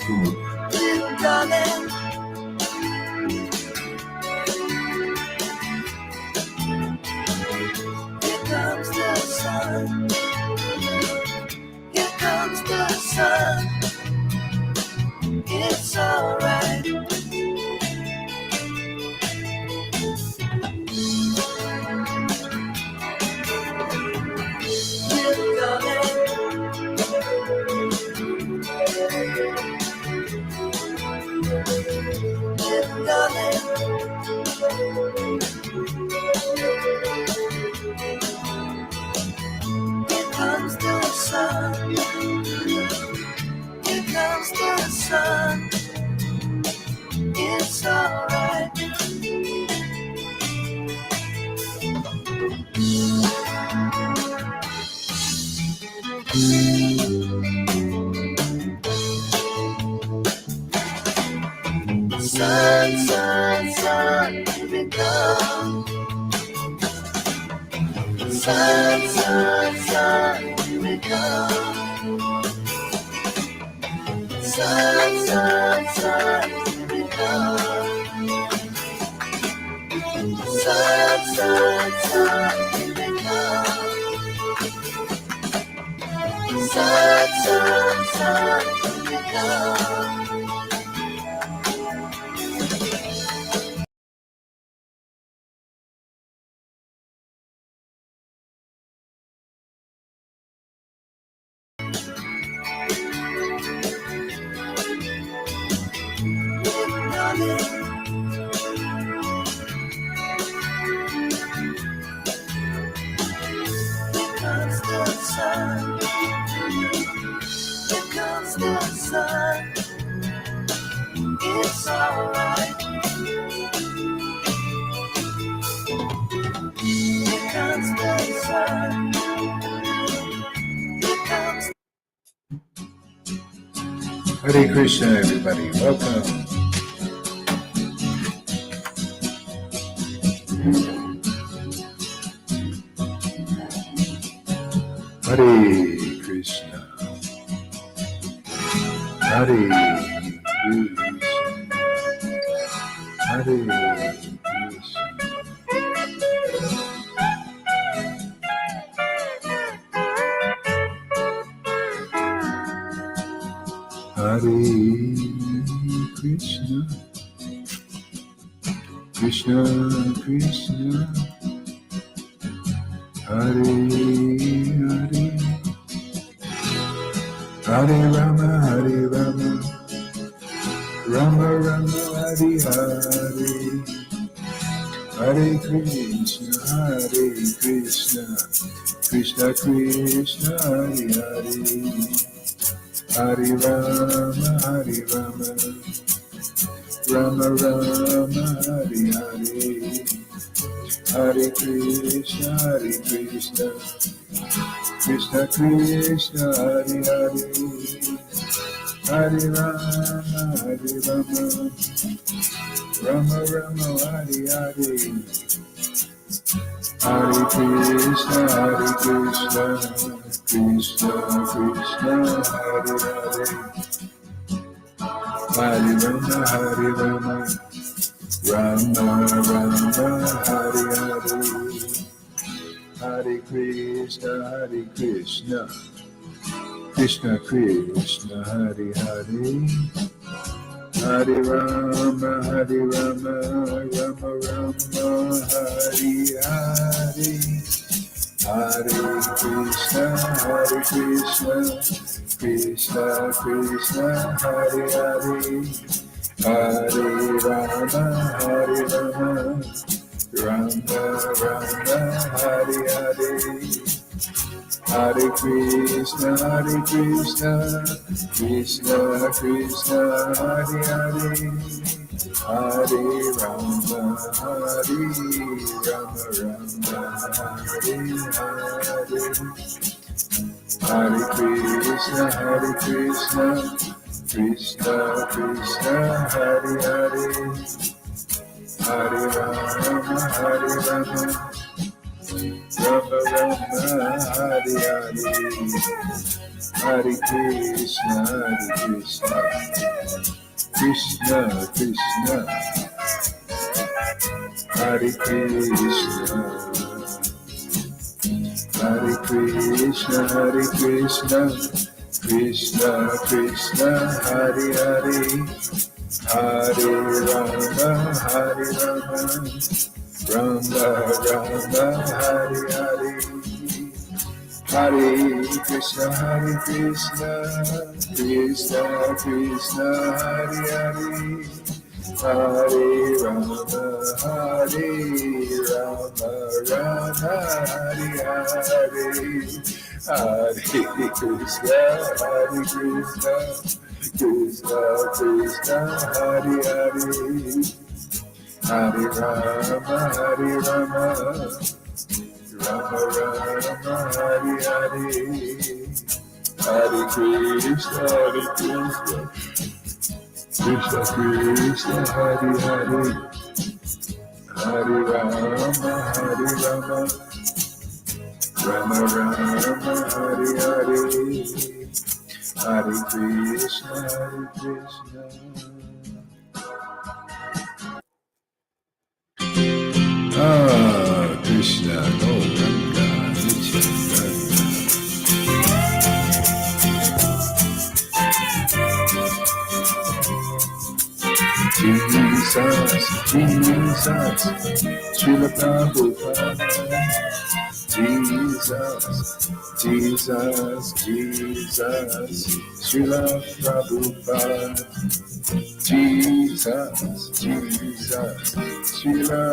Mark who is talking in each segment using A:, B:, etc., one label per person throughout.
A: Little darling, here comes the sun. Here comes the sun. It's alright. Little darling, little darling, here comes the sun. Here comes the sun. It's alright. Sun, sun, sun, here we come. Sun, sun, sun, here we come. Sun, sun, sun, here we come. Sun, sun, sun, here we come. Sun, sun, sun, here we come. Sun. Here comes the sun. It's alright. Here comes the sun. Here comes.
B: Hare Krishna, everybody. Welcome. Hare Krishna, Hare Krishna, Hare Krishna. Hare Krishna, Krishna Krishna, Hare Hare, Hare Rama, Hare Rama, Rama Rama, Hare Hare, Hare Krishna, Hare Krishna, Krishna Krishna, Hare Hare, Hare Rama, Hare Rama, Rama Rama, Hare Hare, Hare Krishna, Krishna Krishna, Hare Hare, Hare Rama, Hare Rama, Rama Rama, Hare Hare, Hare Krishna, Krishna Krishna, Hare Hare, Hare Rama, Hare Rama, Rama Rama, Hare Hare, Hare Krishna, Krishna Krishna, Hare Hare, Hare Rama, Hare Rama, Rama Rama, Hare Hare, Hare Krishna, Krishna Krishna, Hare Hare, Hare Rama, Hare Rama, Rama Rama, Hare Hare, Hare Krishna, Krishna Krishna, Hare Hare, Hare Rama, Hare Rama, Rama Hare Hare, Hare Krishna, Krishna Krishna, Hare Hare, Hare Rama, Hare Rama, Rama Rama, Hare Hare, Hare Krishna, Krishna Krishna, Hare Krishna, Hare Krishna, Hare Krishna, Krishna Krishna, Hare Hare, Hare Rama, Hare Rama, Rama Rama, Hare Hare, Hare Krishna, Krishna Krishna, Hare Hare, Hare Rama, Rama Hare Hare, Hare Krishna, Krishna Krishna, Hare Hare, Hare Rama, Rama Rama, Hare Hare, Hare Krishna, Krishna Krishna, Hare Hare, Hare Rama, Rama Rama, Hare Hare, Hare Krishna, Krishna. Krishna, Gauranga, Nityananda. Jesus, Jesus, Srila Prabhupada. Jesus, Jesus, Jesus, Srila Prabhupada. Jesus, Jesus, Srila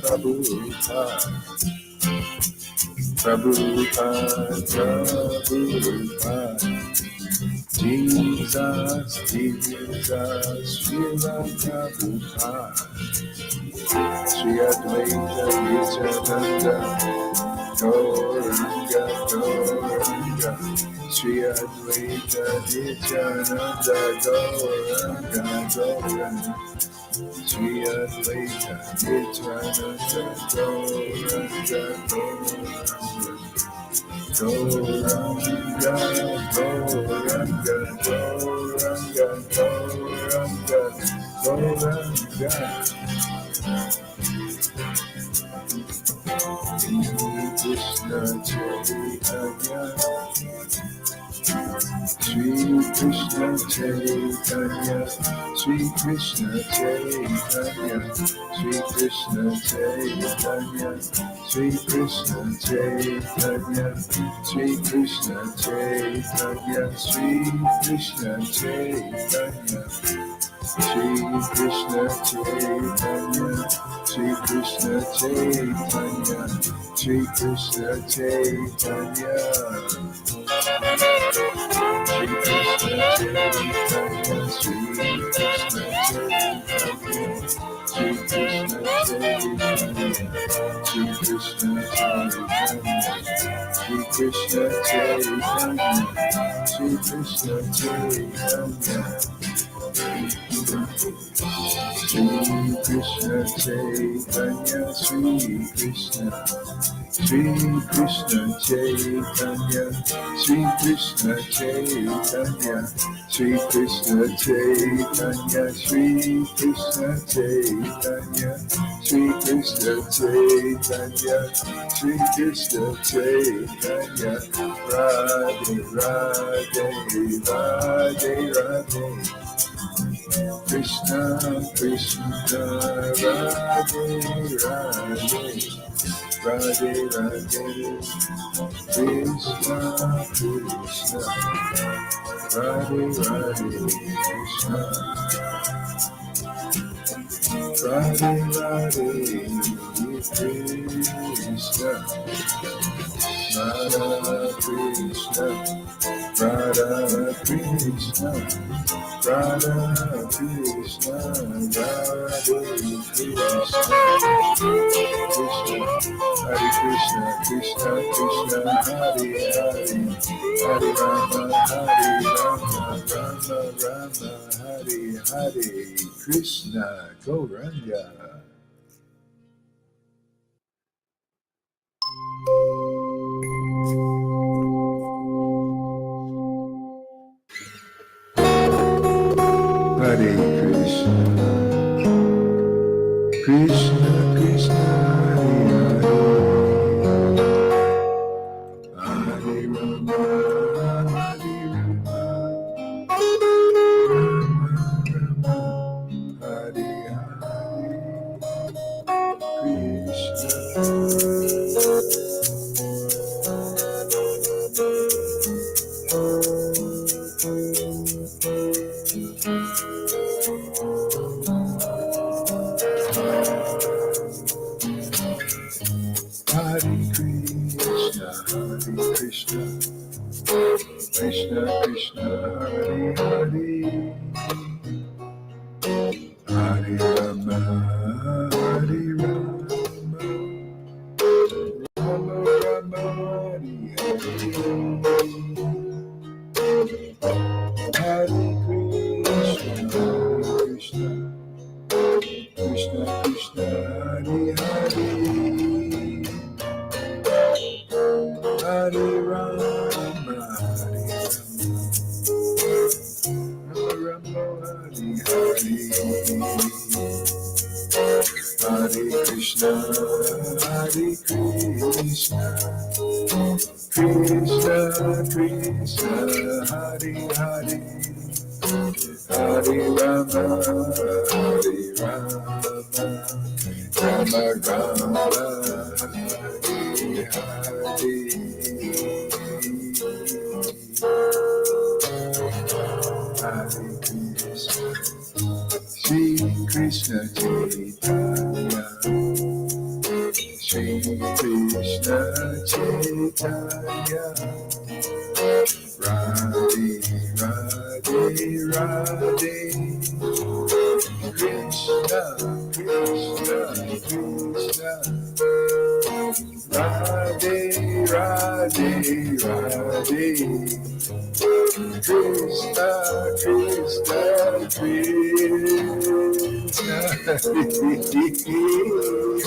B: Prabhupada. Prabhupada, Prabhupada. Jesus, Jesus, Srila Prabhupada. Sri Advaita Nityananda, Gauranga, Gauranga. Sri Advaita Nityananda, Gauranga, Gauranga. Sri Advaita Nityananda, Gauranga, Gauranga. Gauranga, Gauranga, Gauranga, Gauranga, Gauranga. Krishna Chaitanya, Sri Krishna Chaitanya, Sri Krishna Chaitanya, Sri Krishna Chaitanya, Sri Krishna Chaitanya, Sri Krishna Chaitanya, Sri Krishna Chaitanya, Sri Krishna Chaitanya, Sri Krishna Chaitanya, Sri Krishna Chaitanya, Sri Krishna Chaitanya, Sri Krishna Chaitanya, Sri Krishna Chaitanya, Sri Krishna Chaitanya, Sri Krishna Chaitanya, Sri Krishna Chaitanya. Sri Krishna Chaitanya, Sri Krishna, Sri Krishna Chaitanya, Sri Krishna Chaitanya, Sri Krishna Chaitanya, Sri Krishna Chaitanya, Sri Krishna Chaitanya, Sri Krishna Chaitanya, Radhe Radhe Radhe Radhe. Krishna, Krishna, Radhe, Radhe, Radhe, Radhe, Krishna, Krishna, Radhe, Radhe, Krishna, Radhe, Radhe, Krishna, Radha Krishna, Radha Krishna, Radha Krishna, Radhe Krishna, Krishna, Hare Krishna, Krishna Krishna, Hare Hare, Hare Rama, Rama Rama, Hare Hare, Krishna, Gauranga. Hare Krishna, Krishna Krishna, Hare Hare, Hare Rama, Hare Rama, Rama Rama, Hare Hare, Krishna. Hare Krishna, Hare Krishna, Krishna Krishna, Hare Hare, Hare Rama, Hare Rama, Rama Rama, Hare Krishna, Krishna Krishna, Hare Hare, Hare Rama, Hare Rama, Hare Hare, Hare Krishna, Hare Krishna, Krishna Krishna, Hare Hare, Hare Rama, Hare Rama, Rama Rama, Hare Hare. Hare Krishna, Shri Krishna Chaitanya, Shri Krishna Chaitanya, Radhe Radhe Radhe, Krishna Krishna Krishna, Radhe Radhe Radhe, Krishna Krishna Krishna,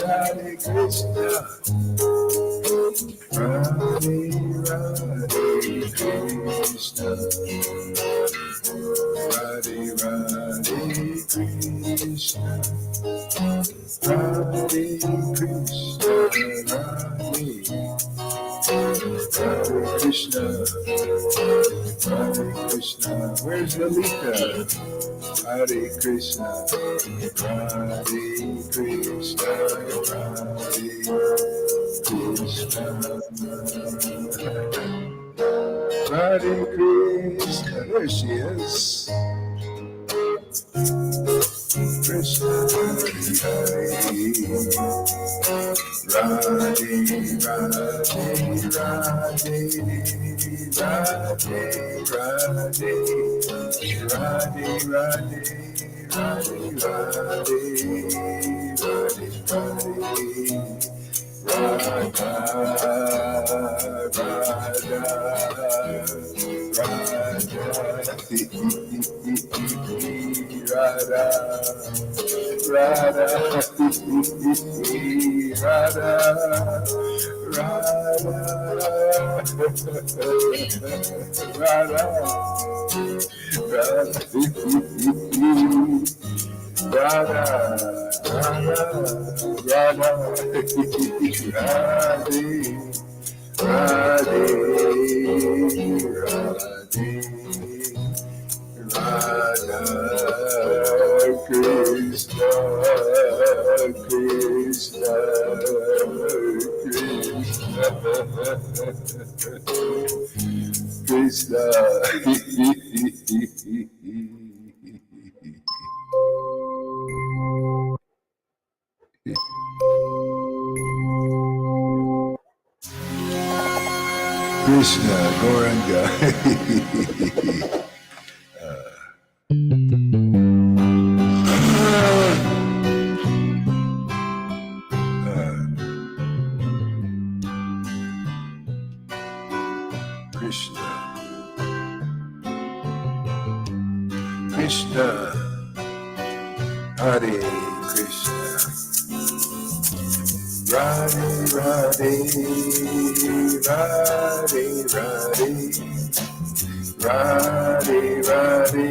B: Hare Krishna, Radhe Radhe Krishna, Radhe Radhe Krishna, Radhe Krishna, Radhe Krishna, Hare Krishna. Where's Lalita? Hare Krishna, Radhe Krishna, Radhe Krishna, Radhe Krishna. There she is. Krishna, Hare Hare, Radhe Radhe Radhe, Radhe Radhe, Radhe Radhe, Radhe Radhe, Radhe Radhe, Radha Radha Radha, Radha Radha, Radha Radha, Radha Radha, Radhe Radhe, Radha Krishna, Krishna Krishna, Krishna. Krishna, Gauranga. Krishna, Krishna, Hare Krishna, Radhe Radhe, Radhe Radhe, Radhe Radhe,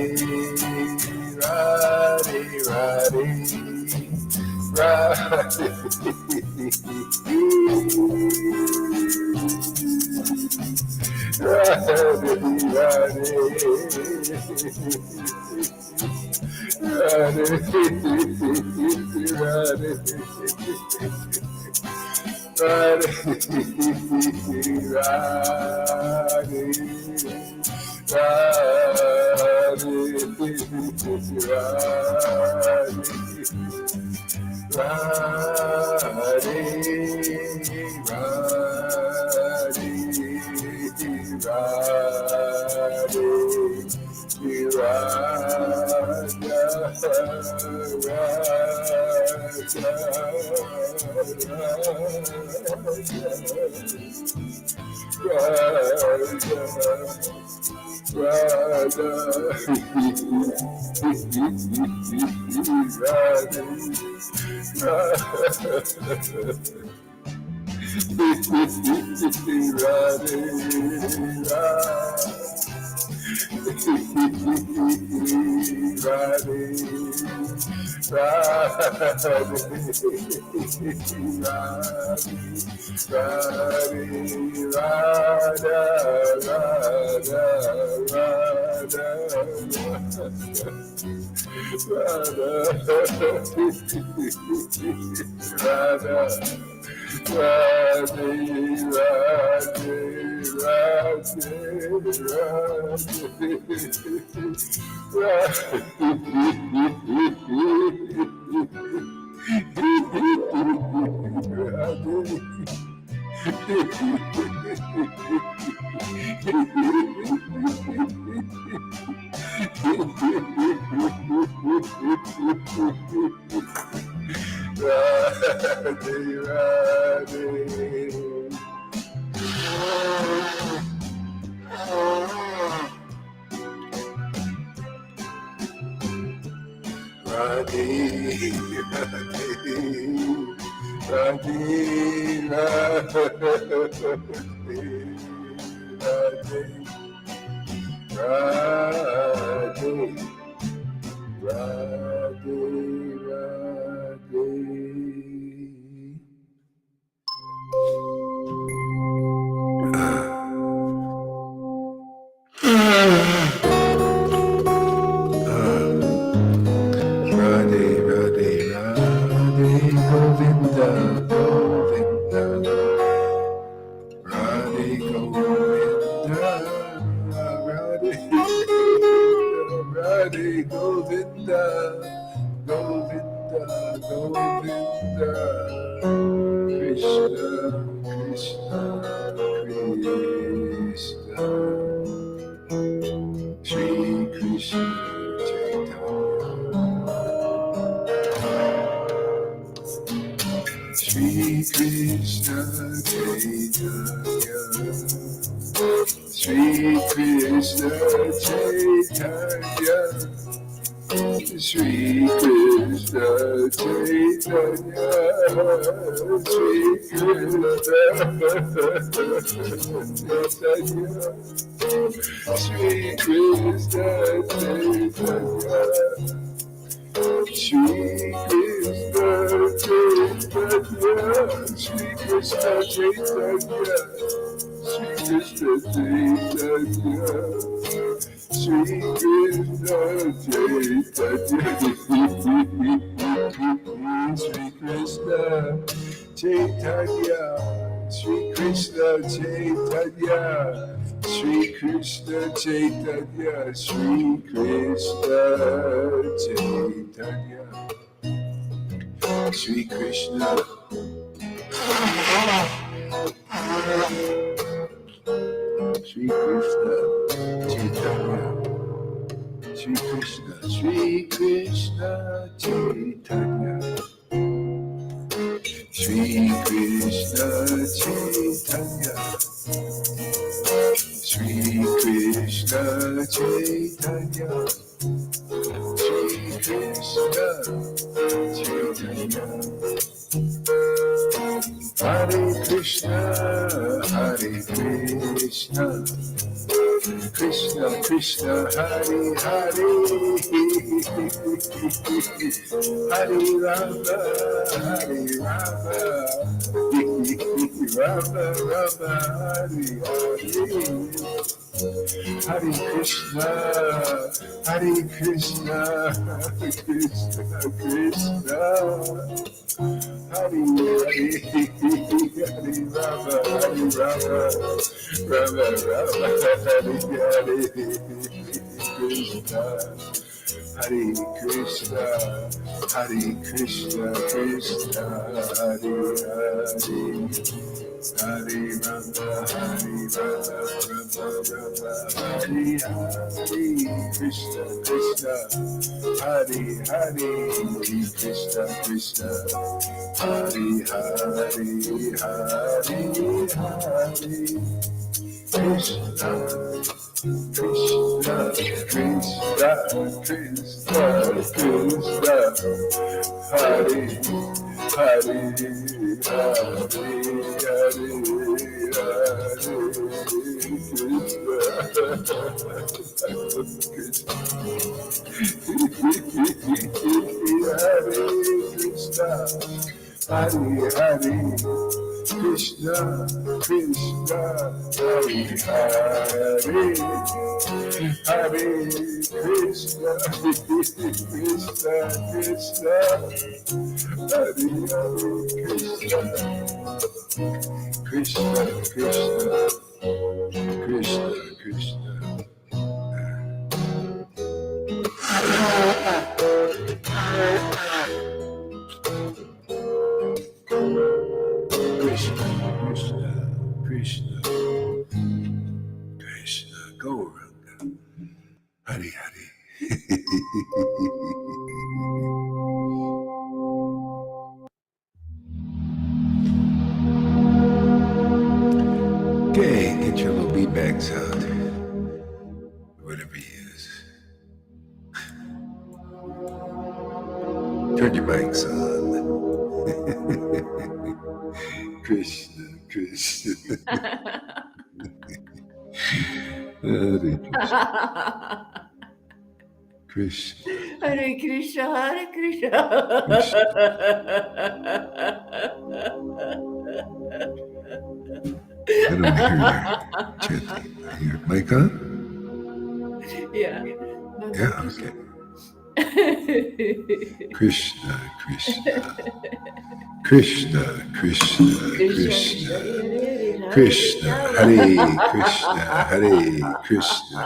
B: Krishna Krishna Hare Hare Hare Rama, Hare Rama, Rama Rama, Hare Krishna, Hare Krishna, Krishna Krishna, Hare Hare, Hare Rama, Hare Rama, Rama Rama, Hare Hare, Krishna, Hare Krishna, Hare Krishna, Krishna Hare Hare. Hare Rama, Hare Rama, Rama Rama, Hare Hare, Krishna Krishna, Hare Hare, Krishna Krishna, Hare Hare, Hare Hare, Krishna Krishna, Krishna Krishna, Krishna, Hare Hare, Hare Krishna, Krishna, Hare Hare, Hare Krishna, Krishna, Krishna, Hare Hare, Krishna, Krishna, Krishna, Krishna. Krishna, Krishna, Krishna, Krishna, Gauranga, Hare Hare. Okay, get your little beatbags out. Whatever he is. Turn your mics on. Krishna, Krishna. Hare Krishna.
A: Hare Krishna, Hare Krishna.
B: I don't hear you chanting. Are your mic on?
A: Yeah.
B: Yeah, okay. Krishna, Krishna. Krishna, Krishna, Krishna. Krishna, Hare Krishna, Hare Krishna.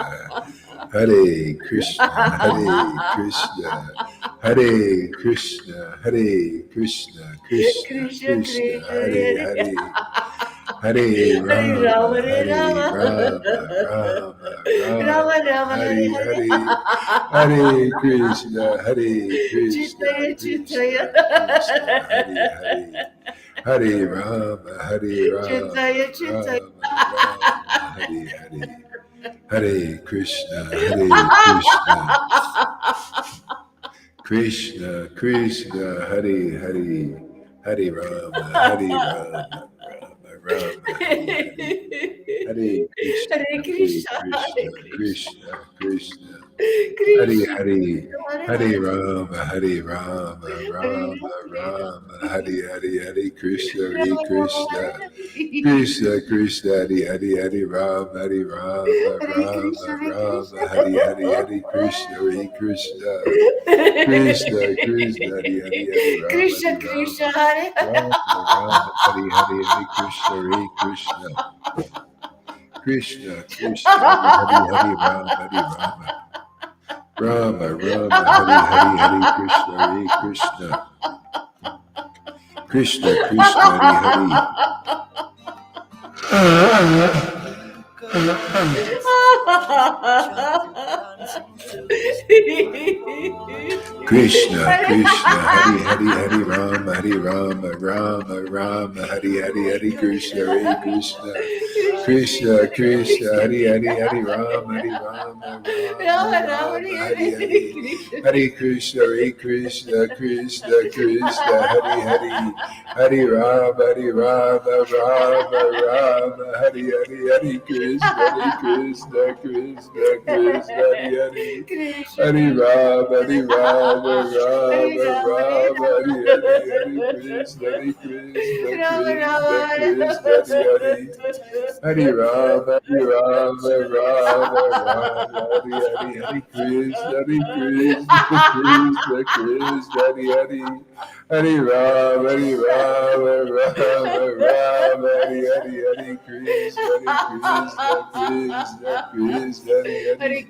B: Hare Krishna, Hare Krishna. Hare Krishna, Hare Krishna, Krishna, Krishna, Hare Hare. Hare Rama, Hare Rama, Rama Rama, Hare Hare. Hare Krishna, Hare Krishna, Krishna Krishna, Hare Hare. Hare Rama, Hare Rama, Rama Rama, Hare Hare. Hare Krishna, Hare Krishna. Krishna, Krishna, Hare Hare. Hare Rama, Hare Rama, Rama Rama, Hare Hare. Hare Krishna,
A: Hare
B: Krishna, Krishna, Krishna. Hare Hare, Hare Rama, Hare Rama, Rama Rama, Hare Hare, Hare Krishna, Hare Krishna, Krishna Krishna, Hare Hare, Hare Rama, Hare Rama, Rama Rama, Hare Hare, Hare Krishna, Hare Krishna, Krishna Krishna, Hare Hare, Hare Rama,
A: Krishna
B: Hare
A: Krishna,
B: Rama,
A: Hare
B: Rama Rama, Hare Hare, Hare Krishna, Hare Krishna. Krishna, Krishna, Hare Hare, Hare Rama, Hare Rama, Rama, Rama, Hare Hare, Hare Krishna, Hare Krishna, Krishna, Krishna, Hare Hare. Krishna, Krishna, Hare Hare, Hare Rama, Hare Rama, Rama Rama, Hare Hare, Hare Krishna, Hare Krishna, Krishna Krishna Hari Hari Hari Rama Hari Rama Rama Rama Hari Hari Hari Krishna Krishna Krishna Krishna Hari Hari Hari Rama Rama Rama Hari Hari Hari Krishna Krishna Krishna Krishna Hari Hari Hari Rama Rama Rama Hari Hari Hari Krishna Krishna Krishna Krishna Hari Hari Rama Rama Rama Hari Hari Hari Krishna Krishna Krishna Krishna Hari Hari Hari Rama Rama Rama Hari Hari Hari Krishna Krishna Krishna Krishna Hari Hari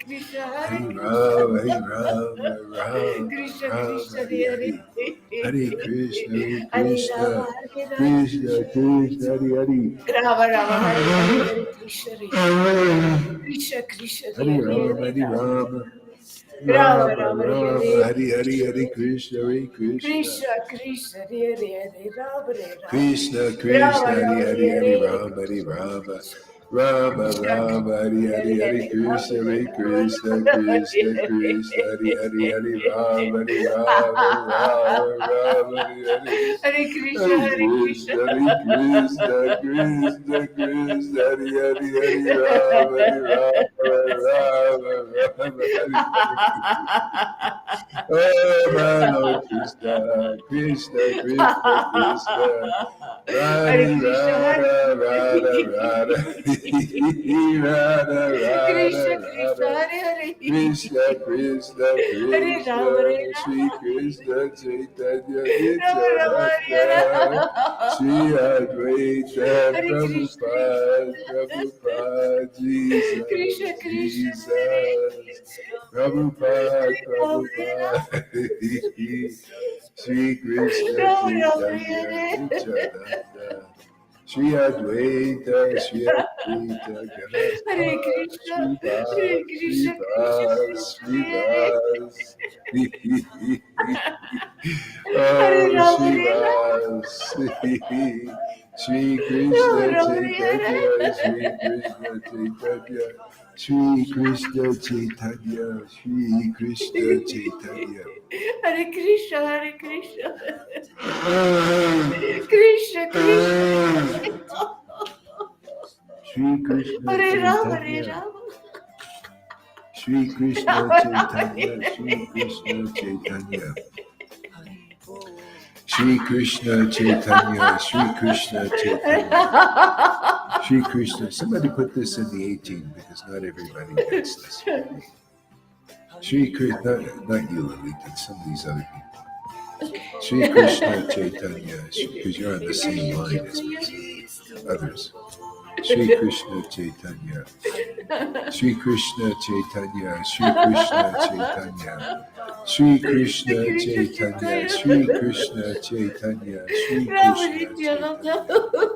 B: Hari Rama Rama
A: Krishna
B: Rama
A: Krishna
B: Hari Hari Hare Krishna
A: Krishna
B: Krishna Krishna Hari Hari
A: Rama Rama Hare Hare Krishna Krishna Krishna
B: Hari Rama Hari Rama
A: Rama
B: Rama
A: Rama
B: Rama
A: Hare
B: Hari Hari Hari Krishna Krishna
A: Krishna Krishna Hare Hare Rama
B: Krishna
A: Rama
B: Krishna Hari
A: Rama
B: Hari Hari Rama Hari Rama Rama Rama Hari Hari Hari Krishna Krishna Krishna Krishna Hari Hari Hari Rama Hari Rama Rama Hari Hari
A: Hare Krishna
B: Hare
A: Hare
B: Krishna
A: Krishna
B: Krishna Krishna Krishna Hari Hari Hari Rama Hari Rama Rama Hari Oh my Lord Krishna Krishna Krishna Krishna
A: Hare
B: Radha
A: Krishna Hare
B: Radha Radha Radha
A: Krishna
B: Radha
A: Krishna
B: Radha
A: Hare Hare
B: Krishna Krishna
A: Hare
B: Krishna
A: Rama Hare
B: Shri Krishna Chaitanya
A: Rama Rama Hare
B: Nityananda Shri Advaita
A: Hare Krishna
B: Prabhupada Jesus
A: Krishna Krishna
B: Jesus Prabhupada Shri Krishna
A: Rama Rama
B: Chaitanya
A: Hare
B: Nityananda Shri Advaita Shri Advaita
A: Hare
B: Ganadhara
A: Krishna
B: Shri
A: Krishna
B: Vas Shri
A: Hare
B: Vas
A: Hare
B: Oh
A: Rama
B: Shri
A: Hare
B: Vas Shri Krishna
A: Rama Rama
B: Chaitanya
A: Hare
B: Shri Krishna Chaitanya Shri Krishna Chaitanya Shri Krishna Chaitanya
A: Hare Krishna Krishna Krishna
B: Shri Krishna
A: Hare Rama Hare
B: Chaitanya
A: Rama
B: Shri Krishna
A: Rama Rama
B: Chaitanya Shri Krishna Chaitanya Shri Krishna Chaitanya Shri Krishna Chaitanya Shri Krishna. Somebody put this in the 18 because not everybody gets this. Shri Krishna, not you, Lalita, some of these other people. Shri Krishna Chaitanya, because you're on the same line as me, others. Shri Krishna Chaitanya. Shri Krishna Chaitanya. Shri Krishna Chaitanya. Shri Krishna Chaitanya. Shri Krishna Chaitanya. Shri Krishna Chaitanya.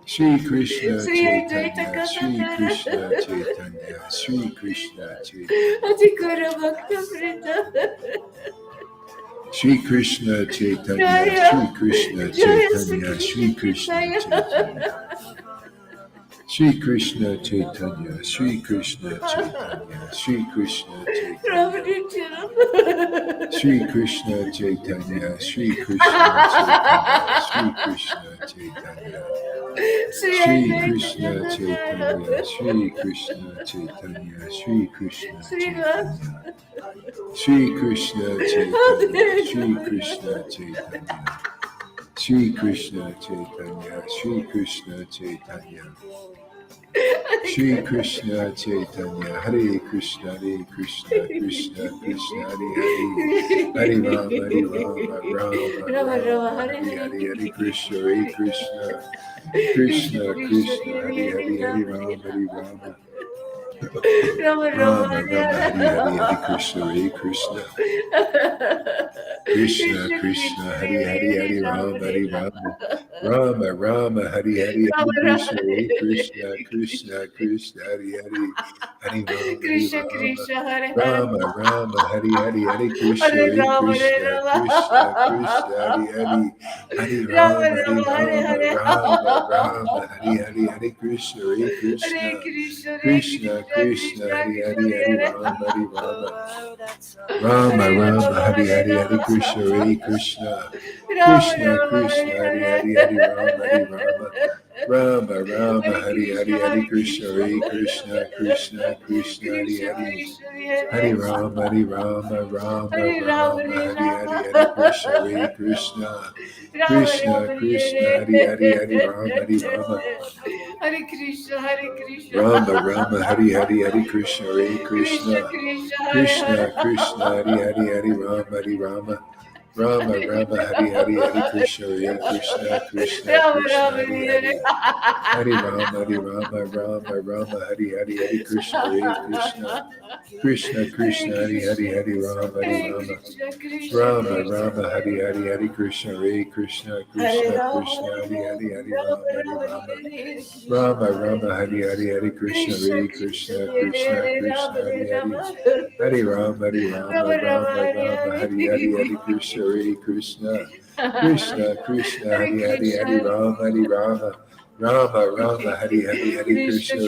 B: Shri Krishna Chaitanya, Shri Krishna Chaitanya, Shri Krishna Chaitanya,
A: Adhikara Bhakta Vrinda
B: Shri Krishna Chaitanya, Shri Krishna Chaitanya, Shri Krishna Chaitanya, Shri Krishna Chaitanya, Shri Krishna Chaitanya, Shri Krishna Chaitanya, Shri Krishna Chaitanya, Shri Krishna Chaitanya, Shri Krishna Chaitanya, Shri Krishna Chaitanya, Shri Krishna Chaitanya, Shri Krishna Chaitanya, Shri Krishna Chaitanya, Shri Krishna Chaitanya, Shri Krishna Chaitanya, Shri Krishna Chaitanya, Hare Krishna, Hare Krishna, Krishna Krishna, Hare Hare, Hare Rama, Rama Rama, Hare Hare, Hare Krishna, Hare Krishna, Krishna Krishna, Hare Hare, Hare Rama, Hare Rama.
A: Rama
B: Rama Rama Hare Hare, Hare Krishna, Hare Krishna, Krishna Krishna, Hare Hare, Hare Rama, Hare Rama. Rama Rama Hari Hari Hari Krishna Hare Krishna Krishna Krishna Hari Hari Hari Rama Hari
A: Krishna
B: Rama
A: Krishna Hare Hare
B: Rama Rama Hari Hari Hari Krishna
A: Hare
B: Hare
A: Rama Hare
B: Krishna Krishna Krishna
A: Rama
B: Hari Hari Hari
A: Rama
B: Rama Hari
A: Rama Hare
B: Rama
A: Hare
B: Rama Rama Hari Hari Hari Krishna Hare
A: Hare
B: Krishna
A: Krishna Hare
B: Krishna
A: Krishna
B: Krishna
A: Krishna
B: Hari
A: Krishna
B: Hari Hari
A: Hare
B: Rama Hari Rama Rama
A: Hare
B: Rama
A: Rama
B: Hari
A: Hare
B: Hari Hari
A: Rama
B: Krishna Hare Krishna
A: Rama
B: Krishna
A: Rama
B: Krishna
A: Hare
B: Hari
A: Hare
B: Hari Hari Rama Hari Rama Rama Rama
A: Hare
B: Hari
A: Krishna
B: Hari Hari
A: Hare
B: Krishna
A: Krishna
B: Hare Krishna Krishna Krishna Hari
A: Krishna
B: Hari
A: Krishna Hare
B: Hari Rama Hari Rama Rama
A: Hare Rama
B: Rama
A: Hare
B: Hari
A: Rama
B: Hari Hari Krishna Hare Krishna
A: Rama
B: Krishna
A: Rama
B: Krishna Hari Hari Hari Rama Hari Rama
A: Hare Krishna Hare Krishna
B: Rama Rama Hari Hari Hari Krishna Hare
A: Krishna
B: Krishna
A: Krishna Hare
B: Krishna Krishna Hari Hari Hari Rama Hari Rama Rama Rama Hari Hari Hari Krishna Hare Krishna Krishna
A: Rama
B: Krishna
A: Rama
B: Hari Hari Hari Rama Hari Rama Rama Rama Hari Hari Hari Krishna Hare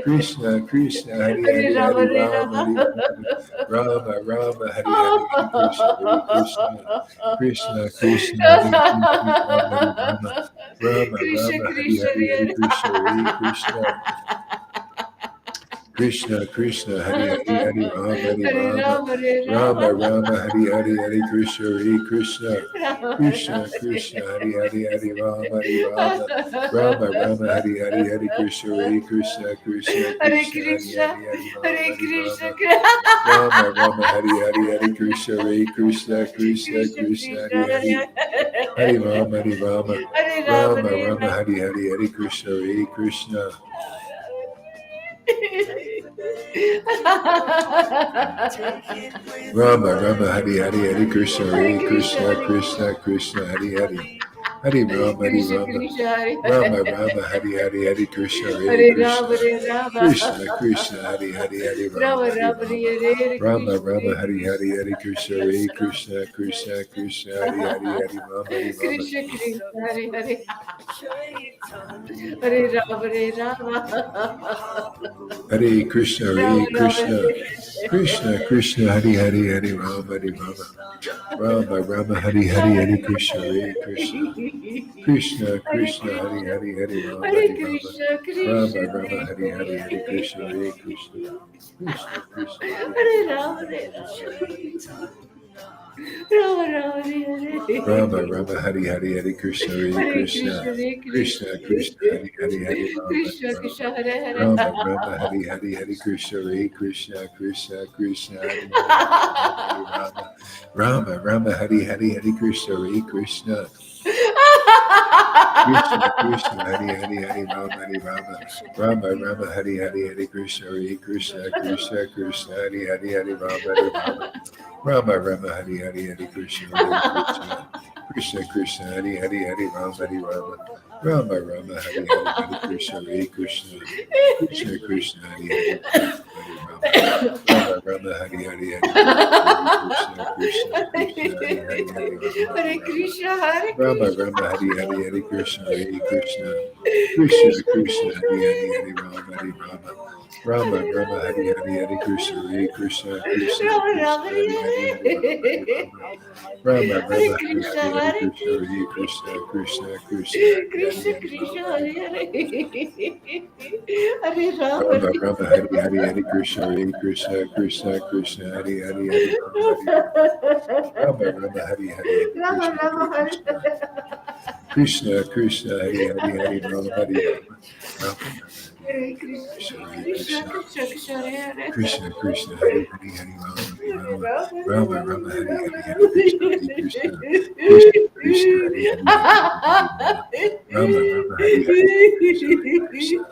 B: Krishna Krishna
A: Hare
B: Krishna Hari Hari
A: Krishna
B: Hari Rama Hari
A: Hare
B: Rama
A: Krishna Krishna
B: Rama
A: Krishna
B: Rama Hari Hari Hari Krishna Hare Krishna
A: Hare
B: Krishna
A: Rama
B: Krishna
A: Hare
B: Hari Hari Hari
A: Rama
B: Rama Hari
A: Rama
B: Rama
A: Hare Krishna
B: Rama Rama Hari Hari Hari Krishna
A: Krishna
B: Hare
A: Krishna
B: Krishna Krishna
A: Hare
B: Krishna
A: Rama
B: Hari
A: Hare
B: Hari
A: Rama
B: Hari Rama Hari
A: Rama
B: Rama
A: Rama
B: Rama Rama
A: Hare
B: Hari Hari Hari Krishna Hare Krishna Krishna Krishna
A: Hare
B: Hari Hari
A: Krishna
B: Hari Rama Hari Rama Rama Rama Hari Hari Hari
A: Krishna
B: Krishna Hare
A: Krishna Hare
B: Krishna
A: Hare
B: Krishna Krishna Hari
A: Hare
B: Hari
A: Rama
B: Hari
A: Hare
B: Rama Hari Rama Rama Rama Hari Hari Hari Krishna Hare Krishna Krishna Krishna Hari Hari Hari Rama Hari Rama Rama
A: Krishna
B: Rama Hari
A: Krishna
B: Hari Hari
A: Hare
B: Krishna Hare Krishna Krishna Krishna Hari Hari Hari Rama Hari
A: Hare
B: Rama
A: Rama Hare
B: Rama
A: Rama
B: Rama Hari Hari Hari Krishna Hare Krishna
A: Rama
B: Krishna Krishna Hari Hari Hari Rama Hari Rama Rama Rama Hari Hari Hari Krishna Hare Krishna Krishna
A: Hare
B: Krishna Hari
A: Krishna
B: Hari Hari Rama
A: Hare
B: Hari
A: Krishna
B: Rama Rama Rama Hari Hari Hari Krishna Hare Krishna Krishna
A: Krishna
B: Krishna
A: Krishna
B: Hari Hari Hari Rama Hari Rama
A: Hare Rama
B: Rama
A: Hare
B: Rama
A: Rama
B: Hari Hari Hari Krishna Hare Krishna Rama Rama Hari Hari Hari Krishna
A: Hare
B: Hare
A: Krishna
B: Krishna
A: Hare
B: Krishna Krishna Hari Hari Hari Rama Hari
A: Krishna
B: Rama
A: Krishna Hare
B: Rama Rama Hari Hari Hari Krishna Hare
A: Hare Rama
B: Krishna
A: Hare Rama
B: Krishna Krishna Hari Hari Hari Rama
A: Rama
B: Hari
A: Rama
B: Rama
A: Hare Hare
B: Rama
A: Krishna
B: Rama
A: Hare
B: Hari Hari
A: Krishna
B: Hari Krishna Hare Krishna Krishna Krishna Hari Hari Hari Rama Hari Rama
A: Krishna Krishna Hare Hare Hare Rama Hare Rama
B: Hare Krishna
A: Rama
B: Hare
A: Rama
B: Krishna Krishna Krishna Hari Hari Hari Rama Hari Rama Rama Rama Hari Hari Hari Krishna Hare Krishna Krishna
A: Hare
B: Krishna Hari
A: Krishna
B: Hari Hari Rama
A: Hare
B: Hari Rama
A: Krishna
B: Rama
A: Krishna
B: Rama Hari
A: Krishna
B: Hari Hari Krishna Hare Krishna Krishna Krishna Hari Hari
A: Hare
B: Rama
A: Rama
B: Hari
A: Hare
B: Krishna
A: Rama Rama Hare
B: Rama
A: Hare
B: Rama Hari Hari Hari Krishna Hare
A: Hare
B: Krishna
A: Krishna, Hare Krishna,
B: Krishna Krishna Hari Hari Hari Rama Hari
A: Krishna
B: Rama
A: Krishna, Hare Hare.
B: Rama Rama Hari Hari Hari Krishna Hare Krishna Krishna Krishna Hari Hari Rama Hari Rama Rama Rama Hari Hari Hari Krishna Hare Krishna Krishna Krishna Hari Hari Hari Rama Hari Rama Rama Rama Hari Hari Hari Krishna Hare Krishna Krishna Krishna Hari Hari Hari Rama Hari Rama Rama Rama Hari Hari Hari Krishna Hare Krishna Krishna Krishna Hari Hari Hari Rama Hari Rama Rama Rama Hari Hari Hari Krishna Hare Krishna Krishna Krishna Hari Hari Hari Rama Rama Rama Hari Hari Hari Krishna Krishna Krishna Hari Hari Hari Rama Hari
A: Hare
B: Rama
A: Krishna, Hare
B: Rama Rama Hari Hari Hari Krishna Hare Krishna Krishna Krishna Hari Hari Hari Rama Hari Rama Rama Rama Hari Hari Hari Krishna Hare Krishna Krishna
A: Rama
B: Krishna
A: Rama,
B: Hari Hari Hari Rama Hari Rama Rama
A: Hare
B: Rama Hari
A: Krishna,
B: Hari Hari
A: Hare
B: Krishna
A: Krishna,
B: Hare Krishna Krishna Krishna Hari Hari
A: Krishna
B: Hari
A: Krishna,
B: Rama Hari
A: Hare
B: Rama
A: Hare. Hare Rama,
B: Rama Rama Hari Hari Hari Krishna Hare Krishna Krishna Krishna Hari Hari Hari Rama Hari Rama Rama Rama Hari Hari Hari
A: Rama
B: Krishna
A: Rama,
B: Hare
A: Hare.
B: Krishna Krishna Krishna Hari Hari Hari Rama Hari Rama Rama Rama Hari
A: Hare
B: Hari Hari
A: Krishna,
B: Krishna Hare
A: Krishna
B: Krishna
A: Krishna Krishna, Hare
B: Krishna Krishna Hari Hari Hari Rama Hari
A: Hare.
B: Rama
A: Rama
B: Rama
A: Rama,
B: Rama Hari
A: Rama
B: Hari Hari Krishna Hare Krishna Krishna Krishna
A: Rama.
B: Hari Hari Hari Rama Hari Rama Rama Rama Hari Hari Hari Krishna Hare Krishna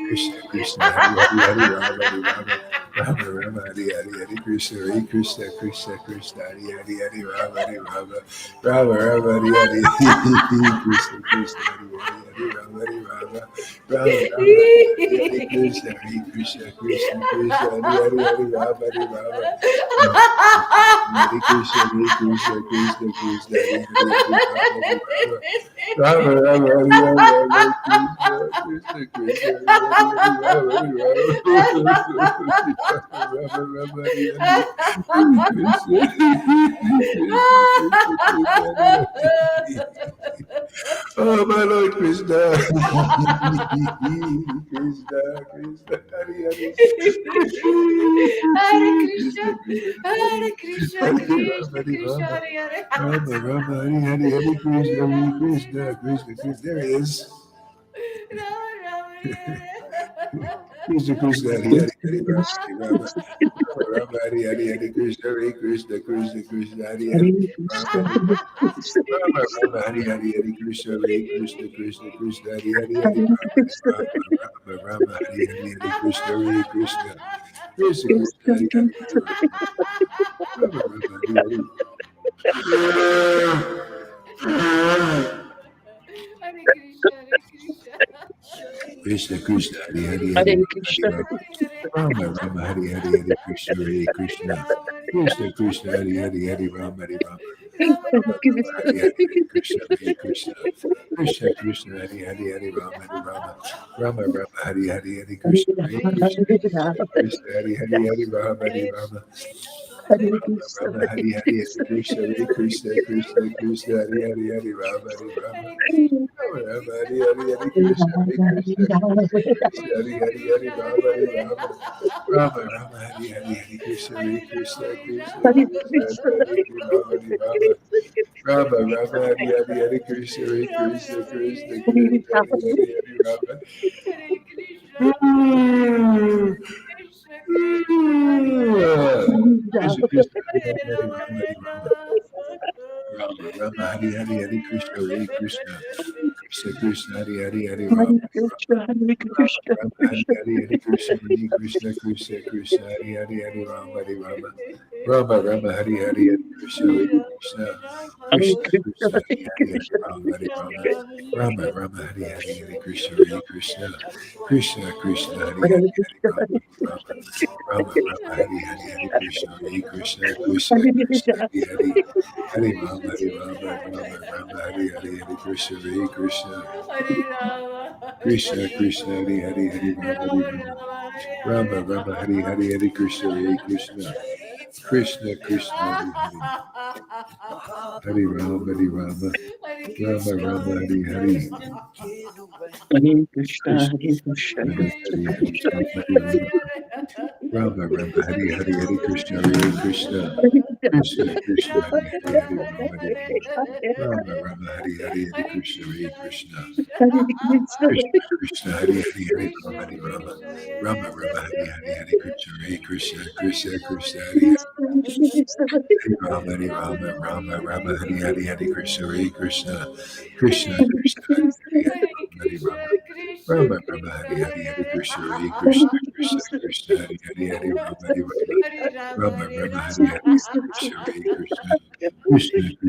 B: Krishna Krishna Hari Hari Hari Rama Hari Rama Rama Rama Hari Hari Hari Krishna Hari Krishna Krishna Krishna Hari Hari Hari Rama Hari Rama Rama Rama Hari Hari Krishna Krishna Hari Hari Hari Rama Hari Rama Rama Rama Hari Hari Krishna Hari Krishna Krishna Krishna Hari Hari Hari Rama Hari Rama Hare Krishna Hare Krishna Krishna Krishna Hare Hare Hare Rama Hare Rama Rama Rama Hare Rama Hare Krishna Krishna Krishna Hare Hare Hare Rama Hare Rama Rama Rama Hare Hare Krishna Krishna Krishna Hare Hare. Oh, my Lord Krishna. Krishna, Krishna, Hare Hare.
A: Hare
B: Krishna,
A: Krishna,
B: Krishna,
A: Hare Krishna,
B: Hare
A: Krishna
B: Hare,
A: Krishna,
B: Rama,
A: Hare Hare.
B: Rama, Rama, Hare Hare, Hare Krishna, Hare Krishna, Krishna, Krishna. There he is.
A: Rama, Rama,
B: Krishna, Krishna, Hare Hare, Hare Rama, Hare Rama. Rama, Rama, Hare Hare, Hare Krishna, Hare Krishna, Krishna, Krishna, Hare Hare. Rama, Hare Rama, Rama, Hare Hare, Hare Krishna, Hare Krishna, Krishna, Krishna, Hare Hare, Hare Rama, Rama, Rama, Hare Hare, Hare Krishna, Hare Krishna, Krishna, Krishna, Hare Hare, Hare Rama, Rama, Hare Hare.
A: Hare Krishna, Hare Krishna.
B: Krishna, Krishna, Hare Hare, Hare
C: Hare
B: Rama, Hare
C: Krishna,
B: Rama,
A: Hare Hare.
B: Rama, Rama, Hare Hare, Hare Krishna, Hare
A: Hare
B: Krishna,
A: Rama, Hare
B: Krishna,
A: Rama.
B: Krishna, Hare Hare, Hare Rama, Hare Rama,
A: Rama,
B: Rama,
A: Rama,
B: Rama,
A: Hare
B: Hare Hare,
A: Hare.
B: Hare Krishna, Hare Krishna, Krishna, Krishna, Hare Hare, Hare Rama, Hare Rama, Rama, Rama, Hare Hare, Hare Krishna, Hare
A: Hare
B: Krishna,
A: Krishna,
B: Krishna, Hare Hare, Hare Rama, Hare
A: Hare
B: Rama,
A: Hare
B: Rama, Rama, Hare Hare, Hare Krishna, Hare Krishna, Krishna, Krishna, Hare Hare, Hare Rama, Hare Rama,
A: Hare Krishna,
B: Rama,
A: Hare
B: Rama, Hare
A: Krishna.
B: Hare, Hare Krishna, Hare Krishna, Krishna, Krishna, Hare
A: Krishna,
B: Hare, Hare
A: Krishna,
B: Rama,
A: Hare
B: Hare
A: Hare.
B: Rama, Rama, Rama, Hare Hare, Hare Krishna, Hare
A: Hare
B: Krishna,
A: Rama, Hare
B: Krishna,
A: Rama.
B: Krishna, Hare Rama, Hare Rama, Rama, Rama, Hare Hare, Hare Krishna, Hare
A: Rama,
B: Krishna,
A: Rama,
B: Krishna,
A: Hare
B: Krishna, Hare Hare, Hare Rama.
A: Hare Krishna, Krishna Krishna, Hare Hare.
B: Krishna, Krishna, Hare
A: Hare
B: Hare, Hare
A: Rama,
B: Rama,
A: Hare
B: Hare Rama.
A: Rama.
B: Rama, Rama, Hare
A: Rama,
B: Hare, Hare Krishna, Hare Krishna,
A: Hare.
B: Krishna, Krishna, Hare Hare, Hare Rama, Hare Rama. Rama, Rama, Hare Hare, Hare Krishna, Hare Krishna, Krishna, Krishna, Hare Hare, Hare Rama, Hare Rama. Rama, Rama, Hare Hare, Hare Krishna,
A: Hare
B: Hare
A: Rama,
B: Krishna,
A: Hare Rama.
B: Krishna, Krishna, Hare Hare, Hare Rama, Hare
A: Rama,
B: Rama.
A: Rama,
B: Rama, Rama, Hare Hare, Hare Krishna, Hare Krishna, Krishna, Krishna, Hare Hare, Hare Rama, Hare Rama. Rama, Rama, Hare Hare, Hare Krishna, Hare Krishna, Krishna, Krishna, Hare Hare, Hare Rama, Hare Rama, Rama, Rama, Hare Hare, Hare Krishna, Hare Krishna,
A: Hare Rama,
B: Krishna, Krishna, Hare Hare, Hare Rama, Hare Rama. Rama, Rama, Hare Hare, Hare Krishna, Hare Krishna, Krishna, Krishna, Hare Hare, Hare Rama, Hare Rama.
A: Hare
B: Rama,
A: Krishna,
B: Rama,
A: Hare
B: Hare Hare,
A: Krishna.
C: Hare Krishna,
B: Krishna,
C: Hare Krishna,
B: Krishna, Hare Hare,
A: Krishna,
B: Hare
A: Krishna,
B: Rama,
A: Hare
B: Hare
A: Hare
B: Rama.
A: Hare.
B: Rama, Rama, Hare
A: Hare
B: Hare, Hare
A: Rama,
B: Krishna,
A: Hare
B: Hare
A: Rama.
B: Krishna,
C: Hare
B: Krishna, Krishna,
A: Rama,
B: Hare Hare, Hare
A: Rama,
B: Rama, Hare Rama. Rama,
A: Hare.
B: Rama, Hare Hare, Hare
A: Hare
B: Krishna, Hare
A: Krishna, Hare
B: Krishna,
A: Krishna.
B: Krishna, Krishna, Hare Hare, Hare
A: Krishna,
B: Rama, Hare Rama.
A: Krishna, Hare
B: Rama, Rama, Hare Hare, Hare
A: Hare.
B: Krishna, Hare Krishna,
A: Hare
B: Krishna,
A: Rama,
B: Krishna,
A: Hare
B: Hare
A: Rama.
B: Hare Rama, Hare
A: Rama,
B: Rama,
A: Rama,
B: Rama,
A: Hare
B: Rama, Hare Hare, Hare Krishna, Hare Krishna,
A: Hare.
B: Krishna, Krishna, Hare Hare, Hare
A: Hare
B: Rama, Hare
A: Krishna,
B: Rama.
A: Krishna,
B: Rama, Rama,
A: Krishna,
B: Hare Hare, Hare
A: Hare
B: Krishna, Hare
A: Hare.
B: Krishna, Krishna, Krishna, Hare Hare, Hare Rama, Hare Rama.
A: Hare Rama,
B: Rama,
A: Hare
B: Rama, Hare Hare,
A: Rama.
B: Hare Krishna, Hare Krishna, Krishna,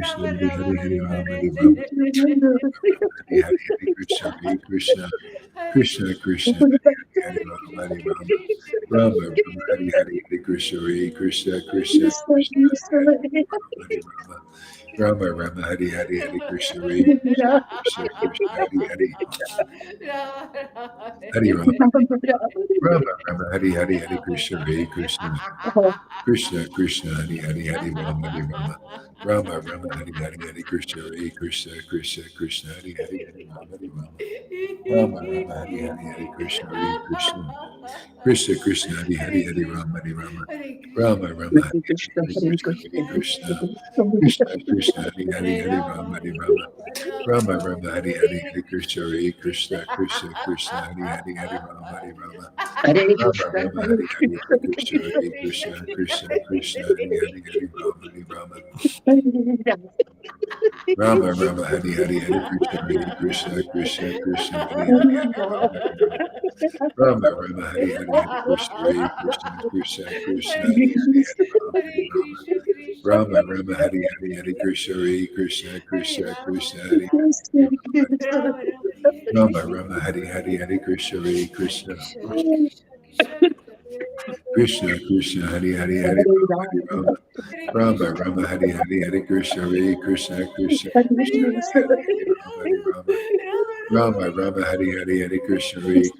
B: Krishna,
A: Rama,
B: Hare
A: Rama,
B: Hare, Hare
A: Hare
B: Rama,
A: Hare.
B: Hare Rama. Hare Hare, Hare Krishna, Hare Krishna,
A: Hare
B: Krishna,
A: Krishna,
B: Krishna, Hare Hare, Hare
A: Hare
B: Rama, Hare
A: Krishna,
B: Rama.
A: Krishna
B: Rama,
A: Krishna,
B: Rama,
A: Hare
B: Hare Hare, Hare Krishna, Hare Krishna,
A: Hare.
B: Krishna,
A: Rama,
B: Krishna, Hare
A: Krishna,
B: Hare, Hare Rama. Rama, Rama, Hare Hare, Hare Krishna, Hare Krishna, Krishna, Krishna, Hare Hare,
A: Rama, Rama,
B: Hare
A: Hare.
B: Rama. Rama, Rama, Hare Hare, Hare Krishna, Hare Krishna. Krishna, Krishna, Hare Hare, Hare Rama, Hare Rama. Rama, Rama, Hare Hare, Hare Krishna, Hare Krishna, Krishna, Krishna, Hare Hare, Hare Rama, Hare Rama. Rama, Rama, Hare Hare, Hare Krishna, Hare Krishna. Krishna, Krishna, Hare Hare,
A: Hare
B: Hare
A: Krishna,
B: Rama, Hare Rama.
A: Hare Krishna,
B: Rama, Rama, Hare Hare,
C: Krishna,
B: Hare
C: Hare
B: Krishna,
C: Krishna,
B: Hare
A: Hare
B: Krishna.
A: Krishna.
B: Krishna, Krishna, Hare Hare,
A: Hare
B: Hare
A: Rama,
B: Rama, Hare
A: Hare
B: Rama.
A: Rama, Rama
B: Rama,
A: Rama,
B: Rama, Hare Hare,
A: Hare.
B: Hare Krishna, Hare Krishna, Krishna, Krishna, Hare Hare, Hare Rama, Hare Rama.
C: Hare
B: Rama,
C: Krishna,
B: Rama,
C: Hare
B: Hare Hare,
C: Krishna,
B: Hare Krishna, Hare Krishna, Krishna, Krishna, Hare Hare, Hare Rama, Hare Rama.
C: Hare Krishna.
B: Rama Rama Hari Hari Hari Krishna Hari Krishna Krishna Krishna Hari Hari Rama Rama Rama Hari Hari Hari Krishna Hari Krishna Krishna Krishna
A: Hare
B: Hari Hari
A: Krishna,
B: Hari
A: Hare
B: Rama
A: Krishna, Krishna
B: Rama
A: Krishna,
B: Rama Hari Hari Hari Krishna Hari Krishna
A: Hare
B: Krishna
A: Rama,
B: Krishna
A: Hare
B: Hari
A: Rama,
B: Hari
A: Rama Rama, Hare
B: Rama
A: Krishna,
B: Rama Hari Hari Hari Krishna Hari
A: Hare
B: Krishna
A: Krishna, Hare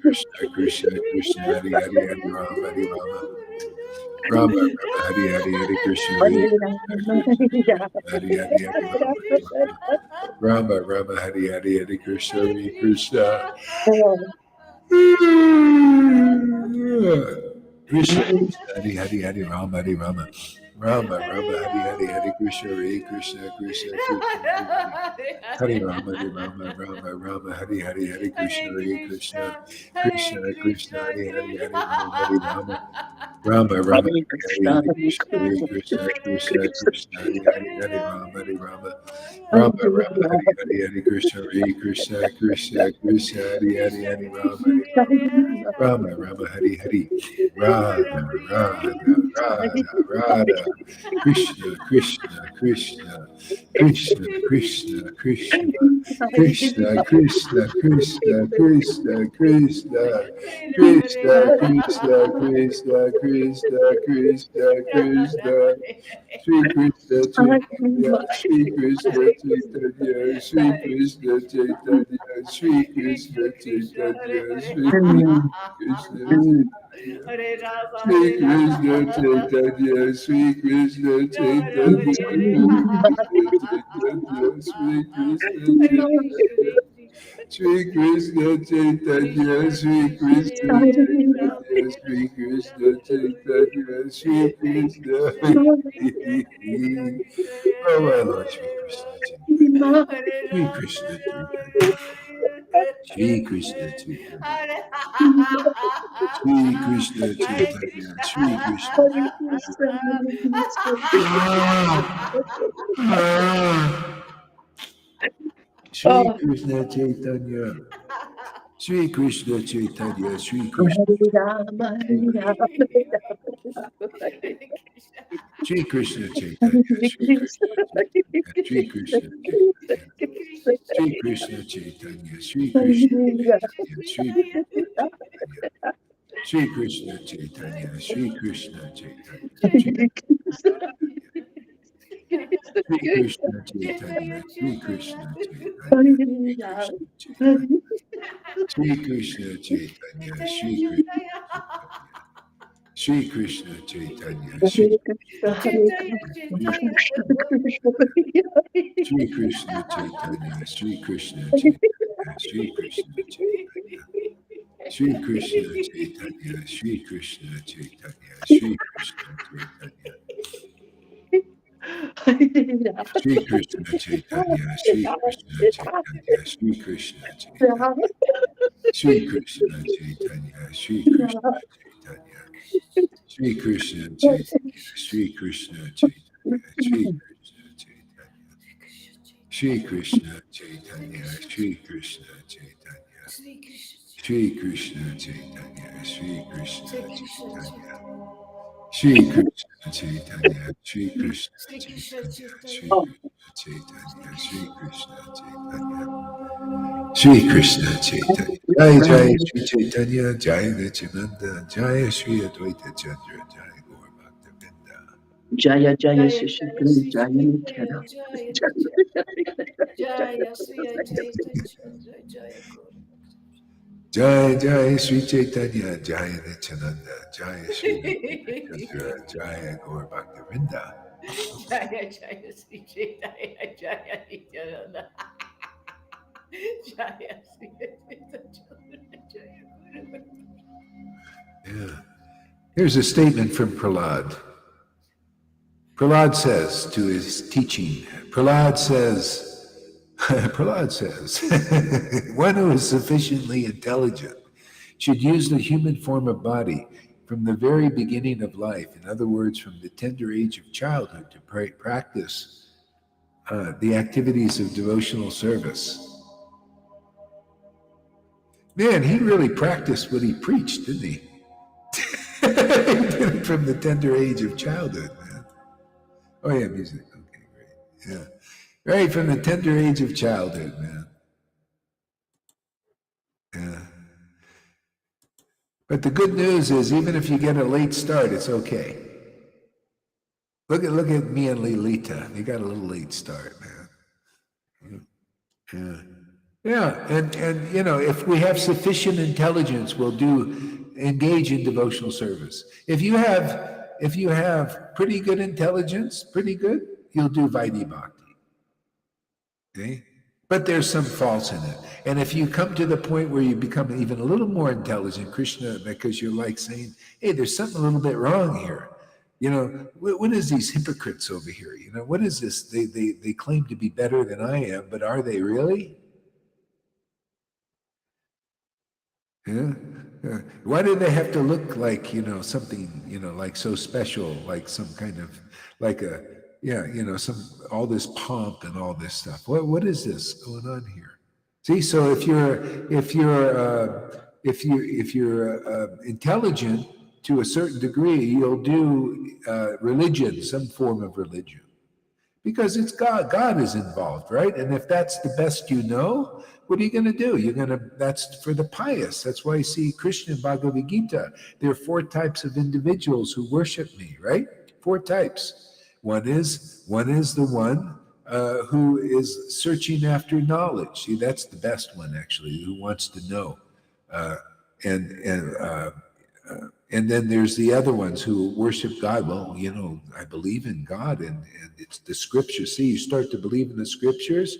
A: Krishna, Krishna
B: Krishna Krishna Hari Hari Hari Rama Rama Rama Hari Hari Hari Krishna Hari Krishna Krishna Krishna Hari Rama Hari Rama Rama Rama Hari Hari Hari Krishna Hari Krishna Krishna Krishna Hari Hari Hari Rama Hari Rama Rama Rama Hari Hari Hari Krishna Hari Krishna Krishna Krishna Hari Hari Hari Rama Hari Rama Rama Rama Hari Hari Hari Krishna Hari Krishna Krishna Hari Hari Hari Rama Hari Rama Rama Rama Hari Hari Hari Krishna Hari Krishna Krishna Krishna Hari Hari Hari Rama Hari Rama Rama Rama Hari Hari Hari Krishna Hari Krishna Krishna Krishna Hari Hari Hari Rama Hari Rama Rama Rama Hari Hari Hari Krishna Hari Krishna Krishna Krishna Hari Hari Hari Rama Hari Rama Rama Rama Hari Hari Hari Krishna Hari Krishna Krishna Krishna Hari Hari Hari Rama Hari Rama Rama Rama Hari Hari Radha Radha Radha Radha Krishna Krishna Krishna Krishna Krishna Krishna Krishna Krishna Krishna Krishna Krishna Krishna Krishna Krishna Krishna Krishna Krishna Shri Krishna Chaitanya Shri Krishna Chaitanya Shri Krishna Chaitanya Shri Krishna Chaitanya Shri Krishna Chaitanya
A: Hare Rama,
B: Shri
A: Hare
B: Krishna
A: Rama.
B: Chaitanya Shri Krishna
A: Rama,
B: Chaitanya Shri Krishna Chaitanya Shri Krishna
A: Hare Krishna,
B: Chaitanya
A: Hare Krishna.
B: Shri Krishna Chaitanya,
A: Krishna,
B: Shri
A: Krishna,
B: Krishna
A: Hare Hare Rama,
B: Chaitanya,
A: Hare
B: Shri
A: Krishna.
B: Krishna Chaitanya, Shri
A: Hare
B: Krishna.
A: Krishna, Krishna, Krishna, Krishna,
B: Oh
A: Hare
B: my
A: Rama,
B: Lord, Shri
A: Hare
B: Krishna
A: Rama.
B: Chaitanya,
A: Hare
B: Shri
A: Rama,
B: Krishna Chaitanya,
A: Hare
B: Shri Krishna Chaitanya,
A: Hare
B: Shri Krishna
A: Hare
B: Chaitanya,
A: Krishna.
B: Shri Krishna Shri Krishna Chaitanya, Shri Krishna Chaitanya, Shri Krishna Shri Krishna Chaitanya, Shri Krishna Chaitanya, Shri Krishna Chaitanya, Shri Krishna Chaitanya, Shri Krishna Chaitanya, Shri Chaitanya, Shri Krishna Chaitanya, Shri Krishna Chaitanya, Shri Krishna Chaitanya, Shri Krishna Chaitanya, Shri Krishna Chaitanya, Shri Krishna Chaitanya, Shri Krishna Chaitanya, Shri Krishna Chaitanya, Shri
A: Chaitanya,
B: Shri Krishna Chaitanya, Shri Krishna Chaitanya, Shri Krishna Chaitanya, Shri Krishna Chaitanya, Shri Krishna Chaitanya, Shri Krishna Chaitanya, Shri Krishna Chaitanya, Shri Krishna Chaitanya, Shri Krishna Chaitanya, Shri Krishna Chaitanya, Shri Krishna Chaitanya, Shri Krishna Chaitanya, Shri Krishna Chaitanya, Shri Krishna Chaitanya, Shri Krishna Chaitanya, Shri Krishna Chaitanya,
A: Sri Krishna,
B: Shri Krishna Chaitanya, Shri Krishna
A: Sri Krishna,
B: Chaitanya, Shri Krishna Chaitanya, Shri Krishna
A: Sri Krishna
B: Chaitanya, Shri
A: Chaitanya,
B: Krishna Chaitanya, Shri Krishna Chaitanya, Shri Krishna Chaitanya. Jai Jai Shri Chaitanya, Jai Nityananda, Jai Shri Advaita Chandra, Jai Gaur Bhakta
C: Jaya Jaya
A: Jaya
C: Shishikri
A: Jaya Sri
C: Jaya
A: Chaitanya,
C: Nitya.
A: Jaya Jaya Sri Advaita Chandra, Jaya Gaur.
B: Jai Jai Sri Chaitanya, Jai Nityananda, Jai Shri Advaita Chandra, Jai Gaur Bhakta
A: Jaya Jaya Sri Chaitanya, Jaya Nityananda, Jaya Sri Advaita Chandra, Jaya Gaur.
B: Yeah. Here's a statement from Prahlad. Prahlad says to his teaching, Prahlad says, Prahlad says, one who is sufficiently intelligent should use the human form of body from the very beginning of life, in other words, from the tender age of childhood, to practice the activities of devotional service. Man, he really practiced what he preached, didn't he? He did it from the tender age of childhood, man. Oh yeah, music. Okay, great. Yeah. Right from the tender age of childhood, man. Yeah. But the good news is, even if you get a late start, it's okay. Look at me and Lilita. They got a little late start, man. Yeah. Yeah, and you know, if we have sufficient intelligence, we'll engage in devotional service. If you have pretty good intelligence, pretty good, you'll do Vaidhi Bhakti. Okay? But there's some faults in it. And if you come to the point where you become even a little more intelligent, Krishna, because you're like saying, hey, there's something a little bit wrong here. You know, what is these hypocrites over here? You know, what is this? They claim to be better than I am, but are they really? Yeah. Why do they have to look like, you know, something, you know, like so special, like some kind of, like a, yeah, you know, all this pomp and all this stuff. What is this going on here? See, so if you're intelligent to a certain degree, you'll do religion, some form of religion. Because it's God. God is involved, right? And if that's the best you know, what are you going to do? That's for the pious. That's why you see Krishna in Bhagavad Gita. There are 4 types of individuals who worship me, right? 4 types. One is the one who is searching after knowledge. See, that's the best one, actually, who wants to know. And then there's the other ones who worship God. Well, you know, I believe in God, and it's the scriptures. See, you start to believe in the scriptures.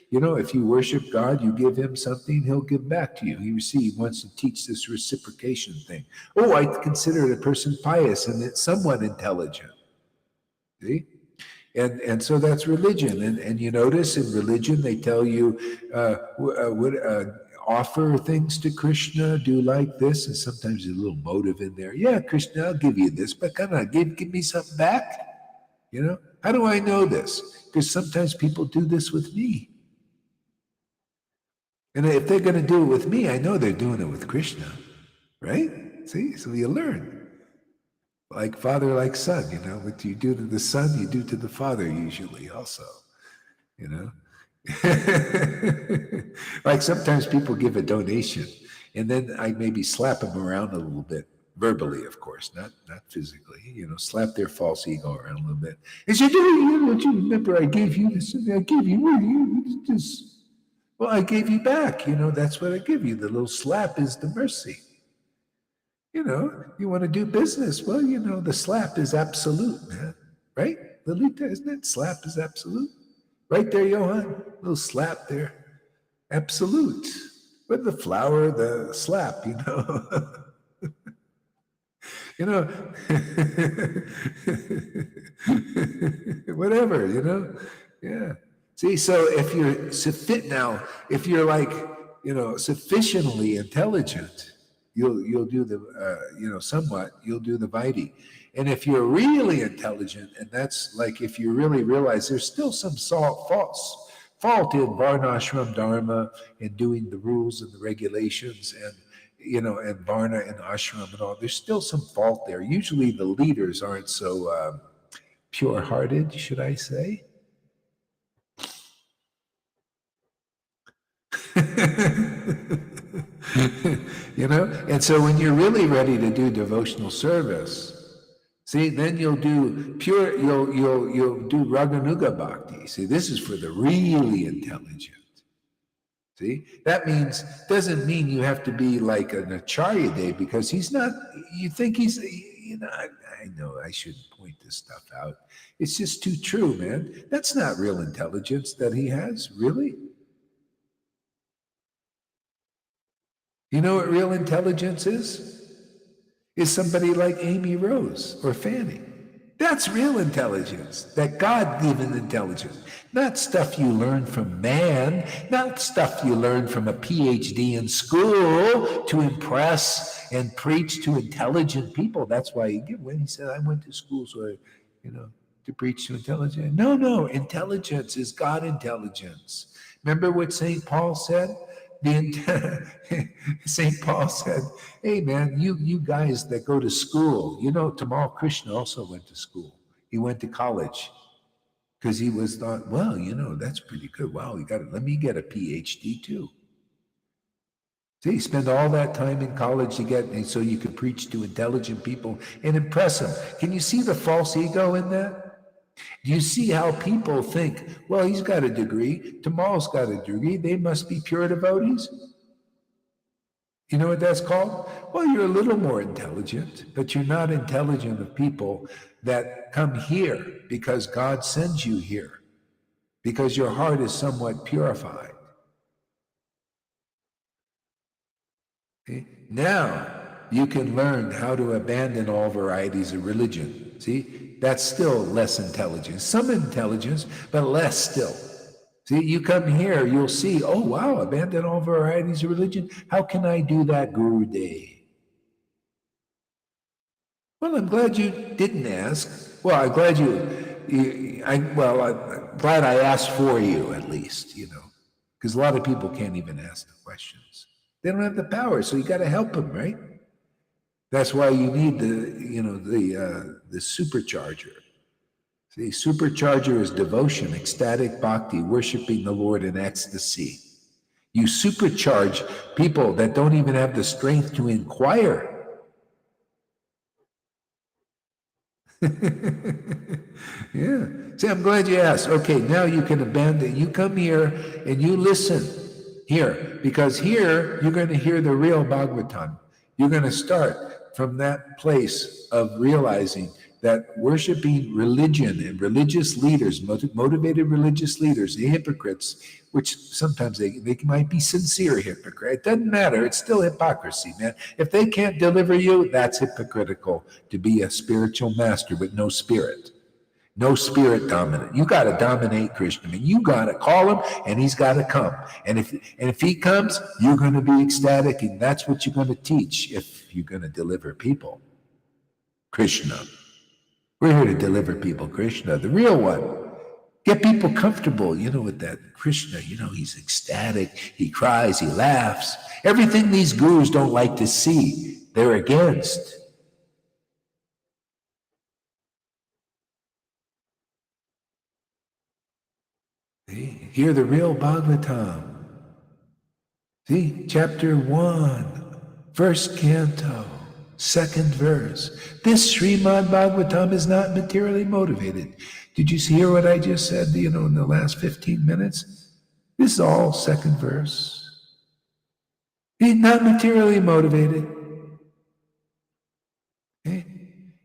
B: You know, if you worship God, you give him something, he'll give back to you. He wants to teach this reciprocation thing. Oh, I consider the person pious and it's somewhat intelligent. See? And so that's religion. And you notice in religion, they tell you, offer things to Krishna, do like this, and sometimes there's a little motive in there. Yeah, Krishna, I'll give you this, but come on, give me something back. You know, how do I know this? Because sometimes people do this with me. And if they're going to do it with me, I know they're doing it with Krishna, right? See, so you learn. Like father, like son, you know, what you do to the son, you do to the father usually also, you know. Like sometimes people give a donation and then I maybe slap them around a little bit, verbally, of course, not physically, you know, slap their false ego around a little bit. And say, don't you remember I gave you this? I gave you this. Well, I gave you back, you know, that's what I give you. The little slap is the mercy. You know, you want to do business. Well, you know, the slap is absolute, man. Right? Lolita, isn't it? Slap is absolute. Right there, Johan. Little slap there. Absolute. But the flower, the slap, you know. You know. Whatever, you know. Yeah. See, so if you're like, you know, sufficiently intelligent, you'll do the somewhat, you'll do the Vaidhi. And if you're really intelligent, and that's like if you really realize there's still some fault in varnashram dharma and doing the rules and the regulations and and varna and ashram and all, there's still some fault there. Usually the leaders aren't so pure-hearted, should I say? And so when you're really ready to do devotional service, see, then you'll do Raganuga Bhakti. See, this is for the really intelligent. See, doesn't mean you have to be like an Acharya Dev, because he's not, you think he's, I know I shouldn't point this stuff out. It's just too true, man. That's not real intelligence that he has, really. You know what real intelligence is? Is somebody like Amy Rose or Fanny. That's real intelligence, that God-given intelligence. Not stuff you learn from man, not stuff you learn from a PhD in school to impress and preach to intelligent people. That's why when he said, I went to school, so to preach to intelligence. No, intelligence is God intelligence. Remember what St. Paul said? St. Paul said, hey man, you guys that go to school, Tamal Krishna also went to school. He went to college because he was thought, well, that's pretty good. Wow, let me get a PhD too. See, spend all that time in college to get, and so you could preach to intelligent people and impress them. Can you see the false ego in that? Do you see how people think, well, he's got a degree, Tamal's got a degree, they must be pure devotees? You know what that's called? Well, you're a little more intelligent, but you're not intelligent of people that come here because God sends you here, because your heart is somewhat purified. Okay? Now, you can learn how to abandon all varieties of religion. See, that's still less intelligence. Some intelligence, but less still. See, you come here, you'll see, oh, wow, abandon all varieties of religion. How can I do that, Guru Dev? Well, I'm glad you didn't ask. Well, I'm glad I'm glad I asked for you at least, because a lot of people can't even ask the questions. They don't have the power, so you got to help them, right? That's why you need the supercharger. See, supercharger is devotion, ecstatic bhakti, worshiping the Lord in ecstasy. You supercharge people that don't even have the strength to inquire. Yeah. See, I'm glad you asked. Okay, now you can abandon. You come here and you listen here, because here you're going to hear the real Bhagavatam. You're going to start from that place of realizing that worshiping religion and religious leaders, motivated religious leaders, the hypocrites, which sometimes they might be sincere hypocrite. It doesn't matter. It's still hypocrisy, man. If they can't deliver you, that's hypocritical to be a spiritual master with no spirit. No spirit dominant. You got to dominate Krishna. I mean, you got to call him and he's got to come. And if he comes, you're going to be ecstatic, and that's what you're going to teach if you're going to deliver people. Krishna. We're here to deliver people Krishna, the real one. Get people comfortable, with that Krishna. He's ecstatic. He cries. He laughs. Everything these gurus don't like to see, they're against. See? Hear the real Bhagavatam. See, chapter 1, first canto, second verse. This Srimad Bhagavatam is not materially motivated. Did you hear what I just said, in the last 15 minutes? This is all second verse. He's not materially motivated. Okay?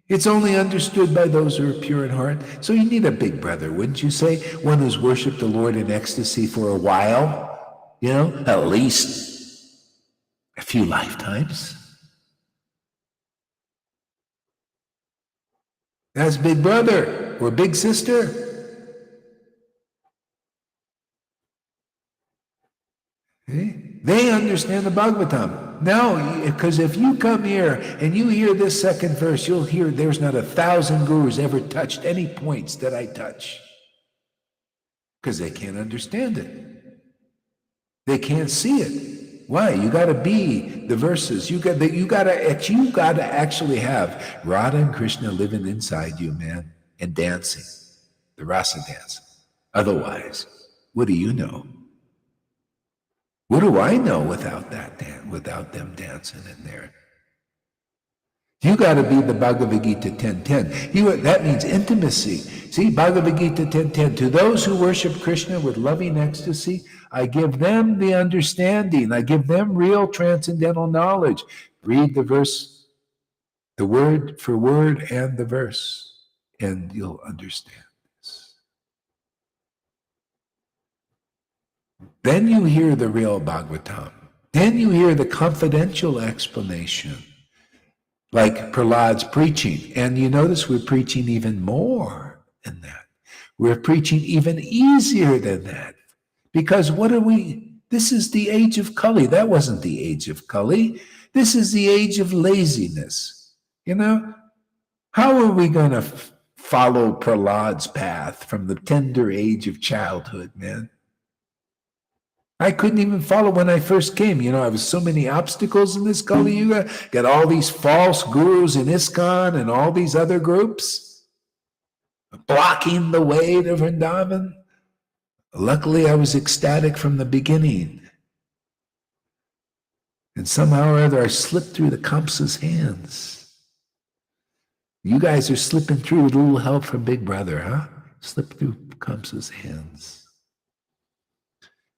B: It's only understood by those who are pure in heart. So you need a big brother, wouldn't you say? One who's worshiped the Lord in ecstasy for a while, at least a few lifetimes. That's big brother or big sister. Okay? They understand the Bhagavatam. Now, because if you come here and you hear this second verse, you'll hear there's not 1,000 gurus ever touched any points that I touch. Because they can't understand it. They can't see it. Why? You got to be the verses. You got to actually have Radha and Krishna living inside you, man, and dancing, the rasa dancing. Otherwise, what do you know? What do I know without without them dancing in there? You got to be the Bhagavad Gita 10:10. That means intimacy. See, Bhagavad Gita 10:10. To those who worship Krishna with loving ecstasy, I give them the understanding. I give them real transcendental knowledge. Read the verse, the word for word and the verse, and you'll understand this. Then you hear the real Bhagavatam. Then you hear the confidential explanation, like Prahlad's preaching. And you notice we're preaching even more than that. We're preaching even easier than that. Because this is the age of Kali. That wasn't the age of Kali. This is the age of laziness. How are we going to follow Prahlad's path from the tender age of childhood, man. I couldn't even follow when I first came. You know, I was so many obstacles in this Kali Yuga. Got all these false gurus in ISKCON and all these other groups blocking the way to Vrindavan. Luckily, I was ecstatic from the beginning. And somehow or other, I slipped through the Kamsa's hands. You guys are slipping through with a little help from Big Brother, huh? Slip through Kamsa's hands.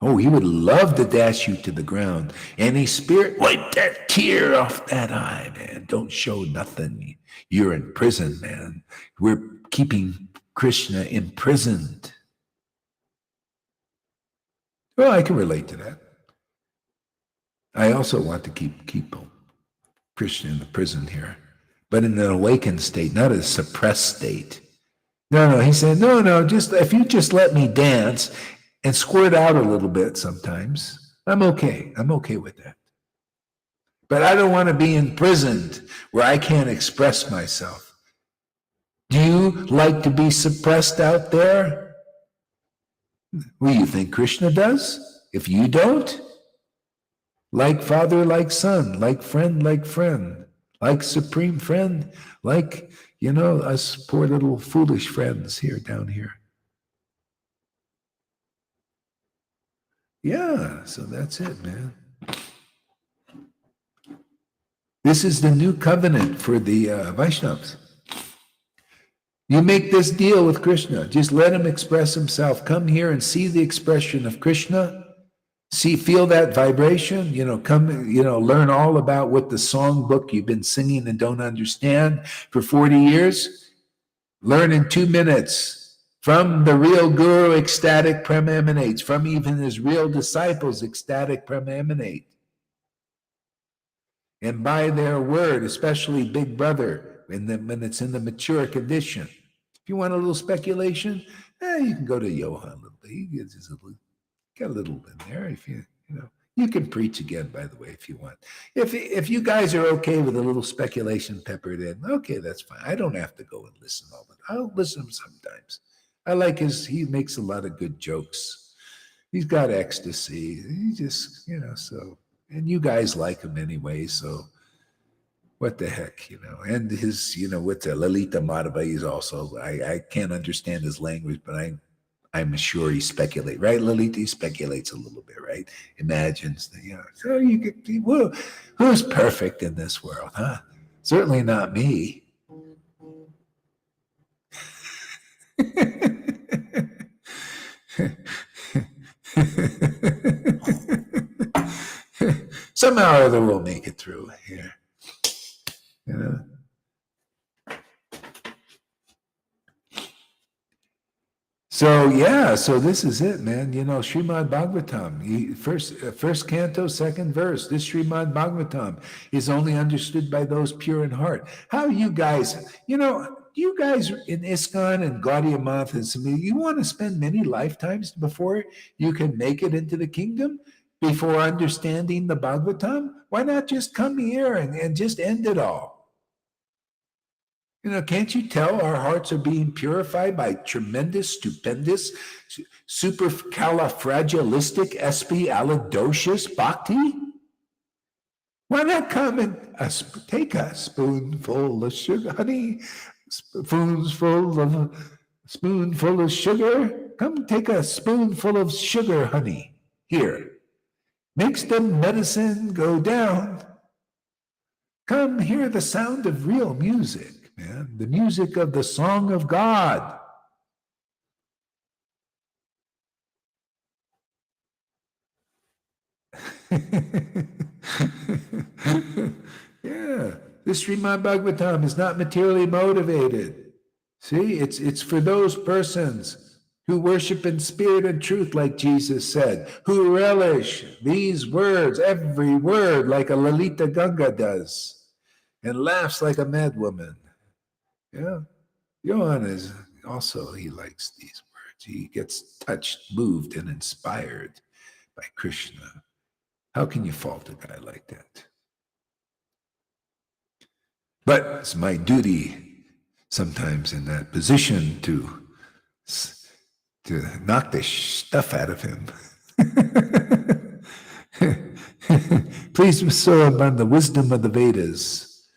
B: Oh, he would love to dash you to the ground. Any spirit, wipe that tear off that eye, man. Don't show nothing. You're in prison, man. We're keeping Krishna imprisoned. Well, I can relate to that. I also want to keep Krishna in the prison here, but in an awakened state, not a suppressed state. No, he said, no, just if you just let me dance and squirt out a little bit sometimes, I'm okay. I'm okay with that. But I don't want to be imprisoned where I can't express myself. Do you like to be suppressed out there? Well, you think Krishna does? If you don't, like father, like son, like friend, like supreme friend, like, you know, us poor little foolish friends here, down here. Yeah, so that's it, man. This is the new covenant for the Vaishnavas. You make this deal with Krishna. Just let him express himself. Come here and see the expression of Krishna. Feel that vibration, learn all about what the songbook you've been singing and don't understand for 40 years. Learn in 2 minutes. From the real guru, ecstatic prema emanates. From even his real disciples, ecstatic prema emanate. And by their word, especially Big Brother, when it's in the mature condition. If you want a little speculation, you can go to Johann a little bit. He gives us got a little in there. If you can preach again, by the way, if you want. If you guys are okay with a little speculation peppered in, okay, that's fine. I don't have to go and listen all the time. I'll listen to him sometimes. I like he makes a lot of good jokes. He's got ecstasy. He just, so, and you guys like him anyway, so what the heck, and his, with the Lalita Madhava, he's also, I can't understand his language, but I'm sure he speculates, right, Lalita? He speculates a little bit, right? Imagines, so you get, who's perfect in this world, huh? Certainly not me. Somehow or other we'll make it through here. So this is it, man. Srimad Bhagavatam, first canto, second verse. This Srimad Bhagavatam is only understood by those pure in heart. How you guys, you guys in ISKCON and Gaudiya Math and some, you want to spend many lifetimes before you can make it into the kingdom, before understanding the Bhagavatam? Why not just come here and just end it all? Can't you tell our hearts are being purified by tremendous, stupendous, supercalifragilistic, espialidocious bhakti? Why not come and take a spoonful of sugar, honey, spoonful of sugar? Come take a spoonful of sugar, honey. Here. Makes the medicine go down. Come hear the sound of real music. Man, the music of the song of God. Yeah, this Srimad Bhagavatam is not materially motivated. See, it's for those persons who worship in spirit and truth, like Jesus said, who relish these words, every word, like a Lalita Ganga does, and laughs like a madwoman. Yeah, Johann is also, he likes these words. He gets touched, moved, and inspired by Krishna. How can you fault a guy like that? But it's my duty sometimes in that position to knock the stuff out of him. Please bestow upon the wisdom of the Vedas.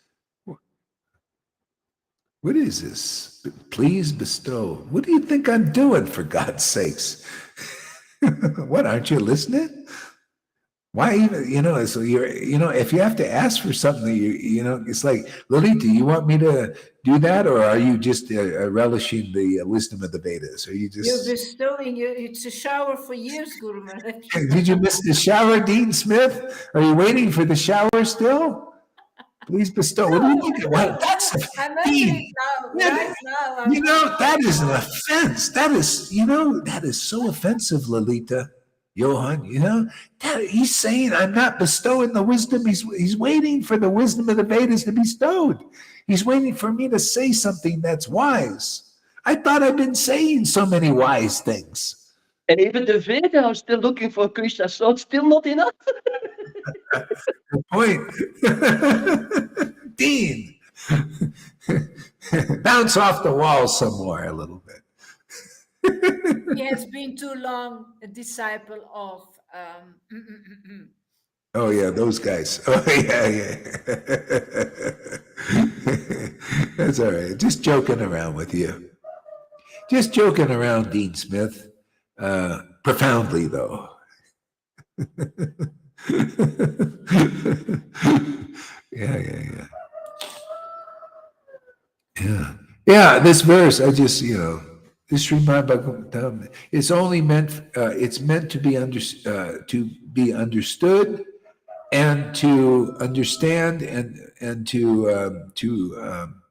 B: What is this? Please bestow. What do you think I'm doing, for God's sakes? What, aren't you listening? Why even, so if you have to ask for something, it's like, Lolita, you want me to do that? Or are you just relishing the wisdom of the Vedas? Are you
A: You're
B: just...
A: bestowing, it's a shower for years, Guru Maharaj.
B: Did you miss the shower, Dean Smith? Are you waiting for the shower still? Please bestow. What do you think? Well, that's
A: I'm
B: Dean,
A: it now, right now.
B: that is an offense. That is so offensive, Lolita. Johan, he's saying I'm not bestowing the wisdom. He's waiting for the wisdom of the Vedas to be bestowed. He's waiting for me to say something that's wise. I thought I've been saying so many wise things.
C: And even the Vedas are still looking for Krishna, so it's still not enough.
B: Good point. Dean, bounce off the wall somewhere a little bit.
A: He has been too long a disciple of
B: Oh yeah, those guys. Oh yeah. That's all right. Just joking around with you. Just joking around, Dean Smith. Profoundly though. Yeah. This verse, I just, this Srimad Bhagavatam, it's only meant, it's meant to be understood and to understand and to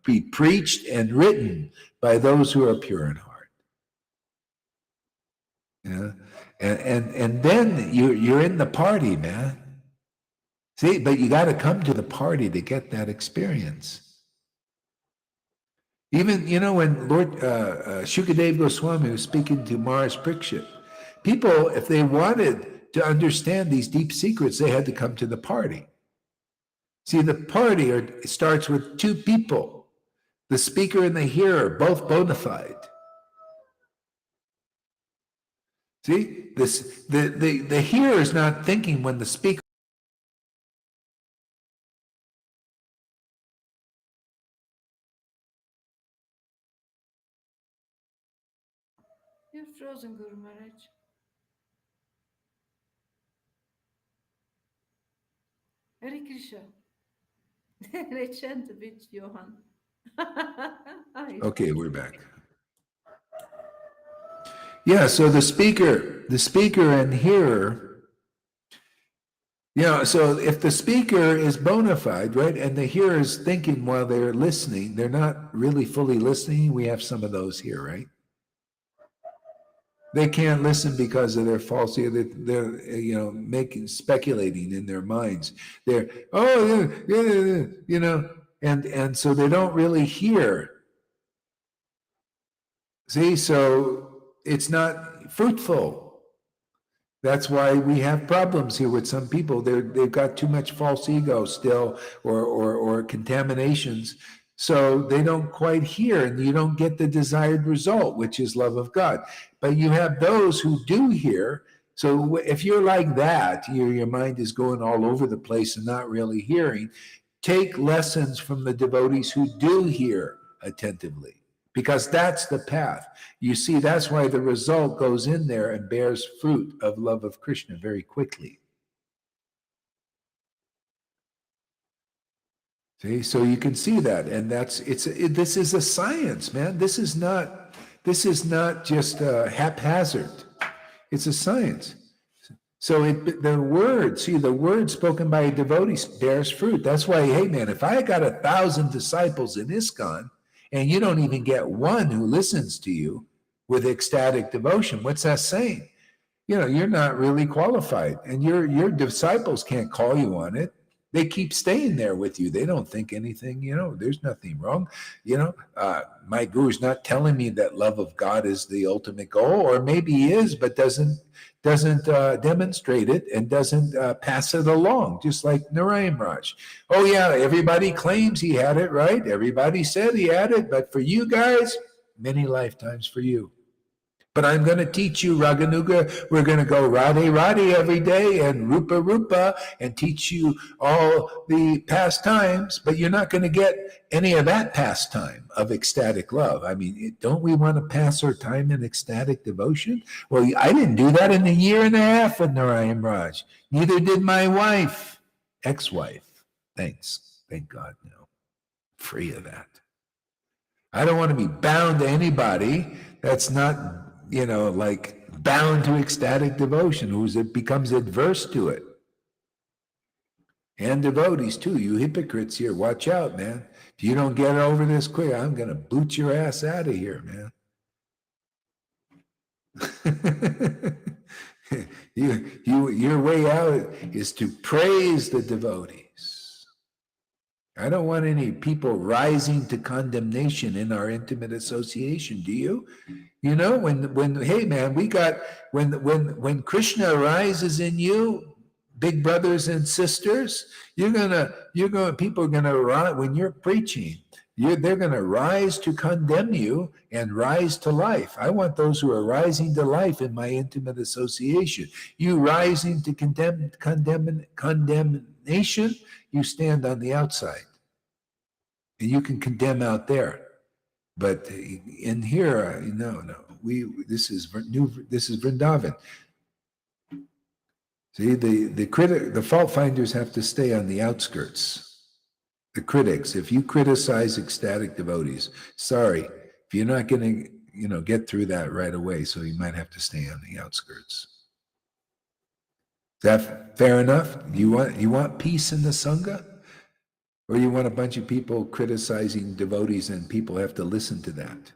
B: be preached and written by those who are pure in heart. Yeah, and then you're in the party, man. See, but you got to come to the party to get that experience. Even, when Lord Shukadev Goswami was speaking to Maharaj Parikshit, people, if they wanted to understand these deep secrets, they had to come to the party. See, the party starts with two people, the speaker and the hearer, both bona fide. See, the hearer is not thinking when the speaker.
A: You're frozen, Guru Maharaj. Hare Krishna. Let's chant a bit, Johan.
B: Okay, we're back. Yeah, so the speaker and hearer, so if the speaker is bona fide, right, and the hearer is thinking while they're listening, they're not really fully listening. We have some of those here, right? They can't listen because of their falsity. They're speculating in their minds. They're, and so they don't really hear. See, so it's not fruitful. That's why we have problems here with some people. They've got too much false ego still, or contaminations. So they don't quite hear, and you don't get the desired result, which is love of God. But you have those who do hear. So if you're like that, your mind is going all over the place and not really hearing, take lessons from the devotees who do hear attentively, because that's the path. You see, that's why the result goes in there and bears fruit of love of Krishna very quickly. See, so you can see that, and this is a science, man. This is not just haphazard. It's a science. So the word spoken by a devotee bears fruit. That's why, hey man, if I got 1,000 disciples in ISKCON and you don't even get one who listens to you with ecstatic devotion, what's that saying? You're not really qualified, and your disciples can't call you on it. They keep staying there with you. They don't think anything, there's nothing wrong. My guru's not telling me that love of God is the ultimate goal, or maybe he is, but doesn't demonstrate it and doesn't pass it along, just like Narayan Raj. Oh yeah, everybody claims he had it, right? Everybody said he had it, but for you guys, many lifetimes for you. But I'm going to teach you Raganuga. We're going to go Radhe Radhe every day and Rupa Rupa and teach you all the pastimes, but you're not going to get any of that pastime of ecstatic love. I mean, don't we want to pass our time in ecstatic devotion? Well, I didn't do that in a year and a half with Narayan Raj. Neither did my wife, ex-wife. Thank God, no. Free of that. I don't want to be bound to anybody that's not like bound to ecstatic devotion, it becomes adverse to it. And devotees too, you hypocrites here, watch out, man. If you don't get over this quick, I'm going to boot your ass out of here, man. Your way out is to praise the devotees. I don't want any people rising to condemnation in our intimate association, do you? Hey man, when Krishna arises in you, big brothers and sisters, people are gonna rise when you're preaching. They're gonna rise to condemn you and rise to life. I want those who are rising to life in my intimate association. You rising to condemnation, you stand on the outside, and you can condemn out there. But in here, no. This is Vrindavan. See, the fault finders have to stay on the outskirts. The critics, if you criticize ecstatic devotees, sorry, if you're not going to, get through that right away, so you might have to stay on the outskirts. Is that fair enough? You want peace in the Sangha? Or you want a bunch of people criticizing devotees and people have to listen to that?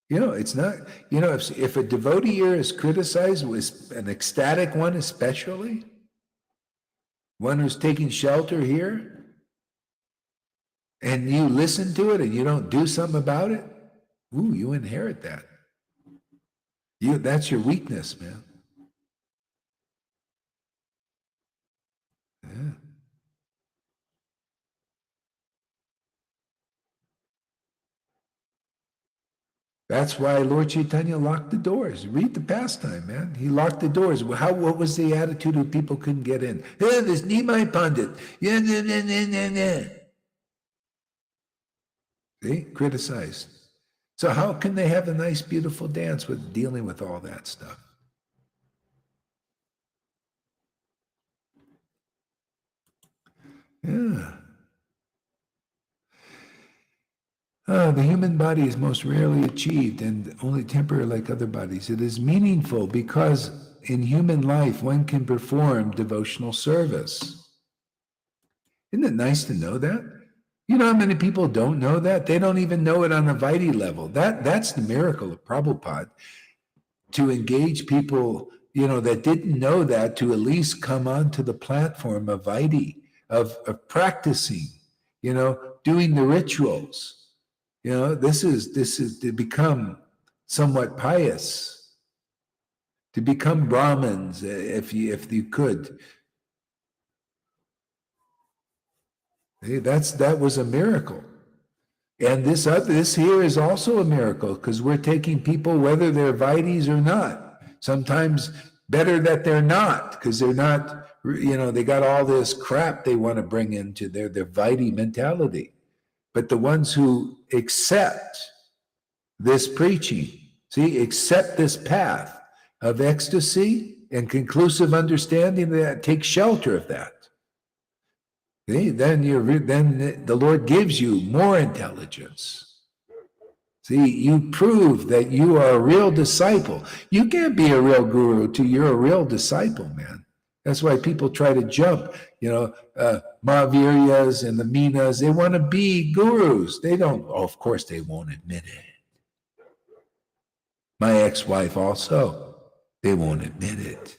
B: It's not, if a devotee here is criticized, with an ecstatic one especially, one who's taking shelter here, and you listen to it and you don't do something about it, you inherit that. That's your weakness, man. Yeah. That's why Lord Caitanya locked the doors. Read the pastime, man. He locked the doors. What was the attitude of people couldn't get in? Yeah, this Nimai Pandit. Yeah, nah. See? Criticized. So how can they have a nice, beautiful dance with dealing with all that stuff? Yeah. The human body is most rarely achieved and only temporary like other bodies. It is meaningful because in human life, one can perform devotional service. Isn't it nice to know that? You know how many people don't know that? They don't even know it on a Vaidhi level. That's the miracle of Prabhupada, to engage people, that didn't know that, to at least come onto the platform of Vaidhi, of practicing, doing the rituals. This is to become somewhat pious, to become Brahmins, if you could. That was a miracle. And this here is also a miracle, because we're taking people, whether they're Vaidhis or not. Sometimes better that they're not, because they're not, they got all this crap they want to bring into their Vaidhi mentality. But the ones who accept this preaching, accept this path of ecstasy and conclusive understanding, that take shelter of that. Then the Lord gives you more intelligence. You prove that you are a real disciple. You can't be a real guru till you're a real disciple, man. That's why people try to jump, Mahaviryas and the Minas. They want to be gurus. They don't, of course they won't admit it. My ex-wife also, they won't admit it.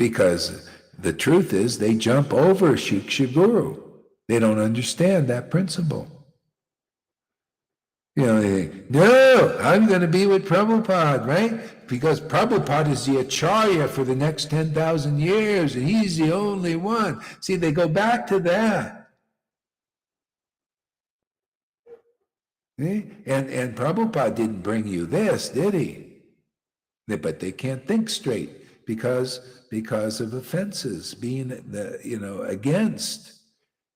B: because the truth is they jump over Shiksha Guru. They don't understand that principle. You know, they think, no, I'm going to be with Prabhupada, right? Because Prabhupada is the Acharya for the next 10,000 years, and he's the only one. See, they go back to that. See? And Prabhupada didn't bring you this, did he? But they can't think straight because of offenses, being against.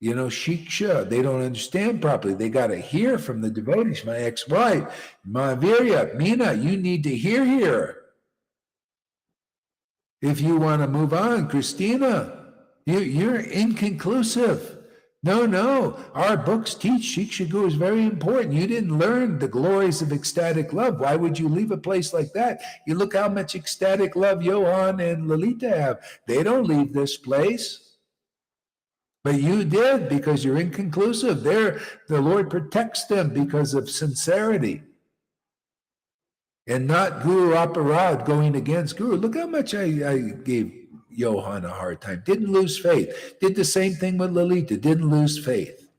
B: Shiksha, they don't understand properly. They got to hear from the devotees. My ex-wife, Mahavirya, Meena, you need to hear here. If you want to move on, Christina, you're inconclusive. No, our books teach Shiksha Guru is very important. You didn't learn the glories of ecstatic love. Why would you leave a place like that? You look how much ecstatic love Johan and Lalita have. They don't leave this place. But you did because you're inconclusive. The Lord protects them because of sincerity. And not Guru Aparad going against Guru. Look how much I gave Johan a hard time. Didn't lose faith. Did the same thing with Lalita. Didn't lose faith.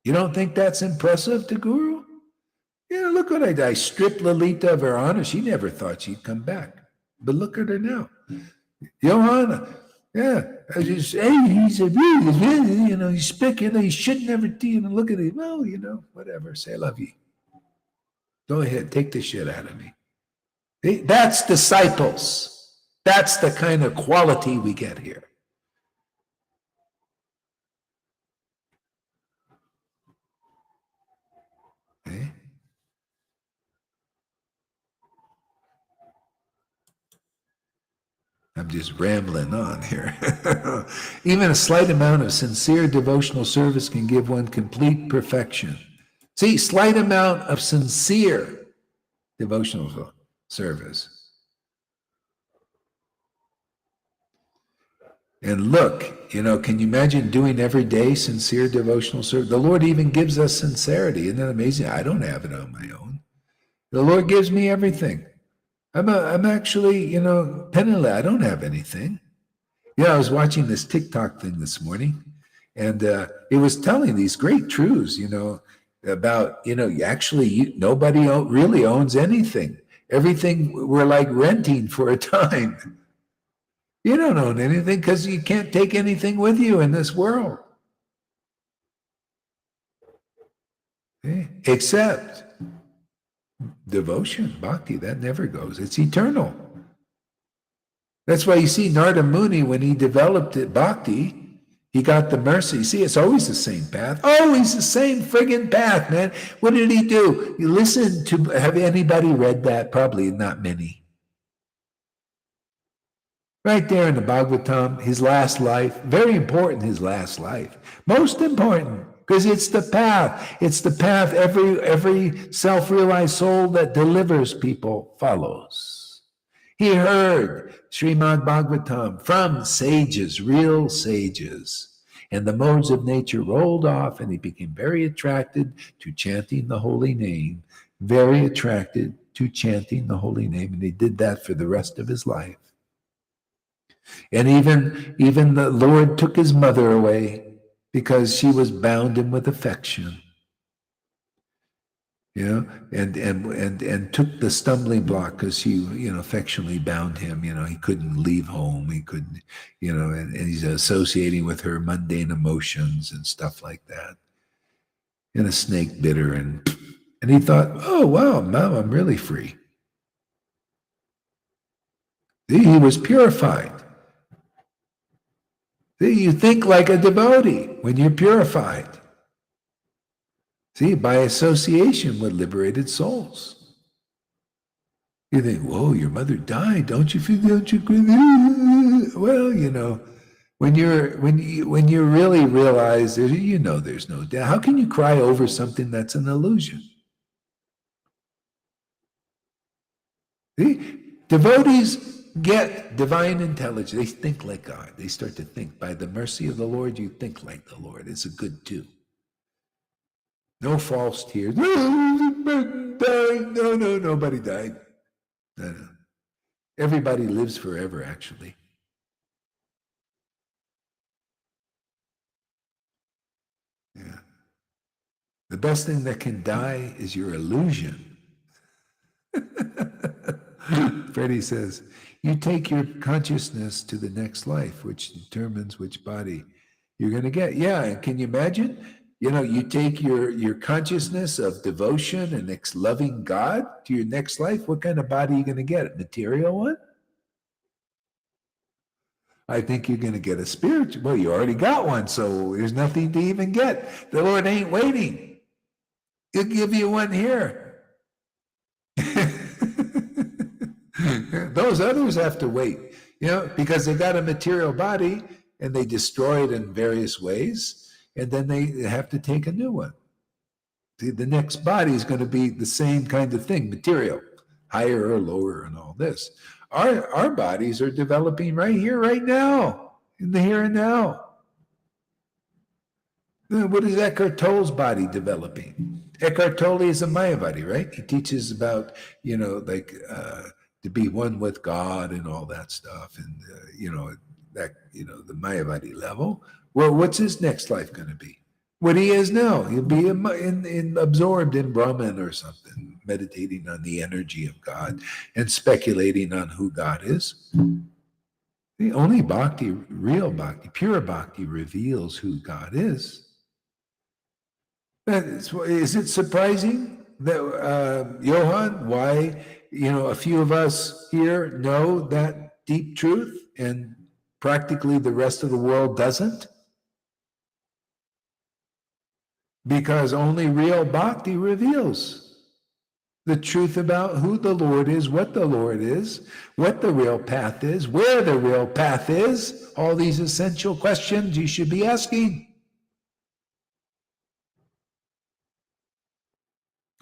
B: You don't think that's impressive to Guru? Yeah, look what I stripped Lalita of her honor. She never thought she'd come back. But look at her now. Johanna, yeah, he's he's speaking, he should never, look at him. Well, whatever, say I love you. Go ahead, take the shit out of me. That's disciples. That's the kind of quality we get here. Okay. I'm just rambling on here. Even a slight amount of sincere devotional service can give one complete perfection. See, slight amount of sincere devotional service. And look, can you imagine doing every day sincere devotional service? The Lord even gives us sincerity. Isn't that amazing? I don't have it on my own. The Lord gives me everything. I'm actually, penniless. I don't have anything. I was watching this TikTok thing this morning, and it was telling these great truths, about, nobody really owns anything. Everything we're like renting for a time. You don't own anything because you can't take anything with you in this world. Okay? Except devotion, bhakti, that never goes. It's eternal. That's why you see Narada Muni, when he developed it, bhakti, he got the mercy. See, it's always the same path. Always the same friggin' path, man. What did he do? You listen to, have anybody read that? Probably not many. Right there in the Bhagavatam, his last life, very important, his last life. Most important, because it's the path. It's the path every self-realized soul that delivers people follows. He heard Srimad Bhagavatam from sages, real sages. And the modes of nature rolled off, and he became very attracted to chanting the holy name, very attracted to chanting the holy name. And he did that for the rest of his life. And even the Lord took his mother away because she was bound him with affection. And took the stumbling block because she, affectionately bound him. He couldn't leave home. He couldn't, and he's associating with her mundane emotions and stuff like that. And a snake bit her, and he thought, oh, wow, now I'm really free. He was purified. See, you think like a devotee when you're purified. See, by association with liberated souls. You think, whoa, your mother died. Don't you feel, well, when you really realize that, there's no death. How can you cry over something that's an illusion? See, devotees get divine intelligence. They think like God. They start to think. By the mercy of the Lord, you think like the Lord. It's a good too. No false tears. No, nobody died. No. Everybody lives forever, actually. Yeah. The best thing that can die is your illusion. Freddie says, you take your consciousness to the next life, which determines which body you're going to get. Yeah, and can you imagine? You know, you take your consciousness of devotion and loving God to your next life. What kind of body are you going to get? A material one? I think you're going to get a spiritual. Well, you already got one, so there's nothing to even get. The Lord ain't waiting. He'll give you one here. Those others have to wait, you know, because they got a material body and they destroy it in various ways, and then they have to take a new one. See, the next body is going to be the same kind of thing, material, higher or lower, and all this. Our bodies are developing right here, right now, in the here and now. What is Eckhart Tolle's body developing? Eckhart Tolle is a Mayavadi, right? He teaches about, you know, like to be one with God and all that stuff, and you know that, you know, the Mayavadi level. Well, what's his next life going to be? What he is now? He'll be absorbed in Brahman or something, meditating on the energy of God and speculating on who God is. The only bhakti, real bhakti, pure bhakti, reveals who God is. Is it surprising that, Johan, why, you know, a few of us here know that deep truth and practically the rest of the world doesn't? Because only real bhakti reveals the truth about who the Lord is, what the Lord is, what the real path is, where the real path is, all these essential questions you should be asking.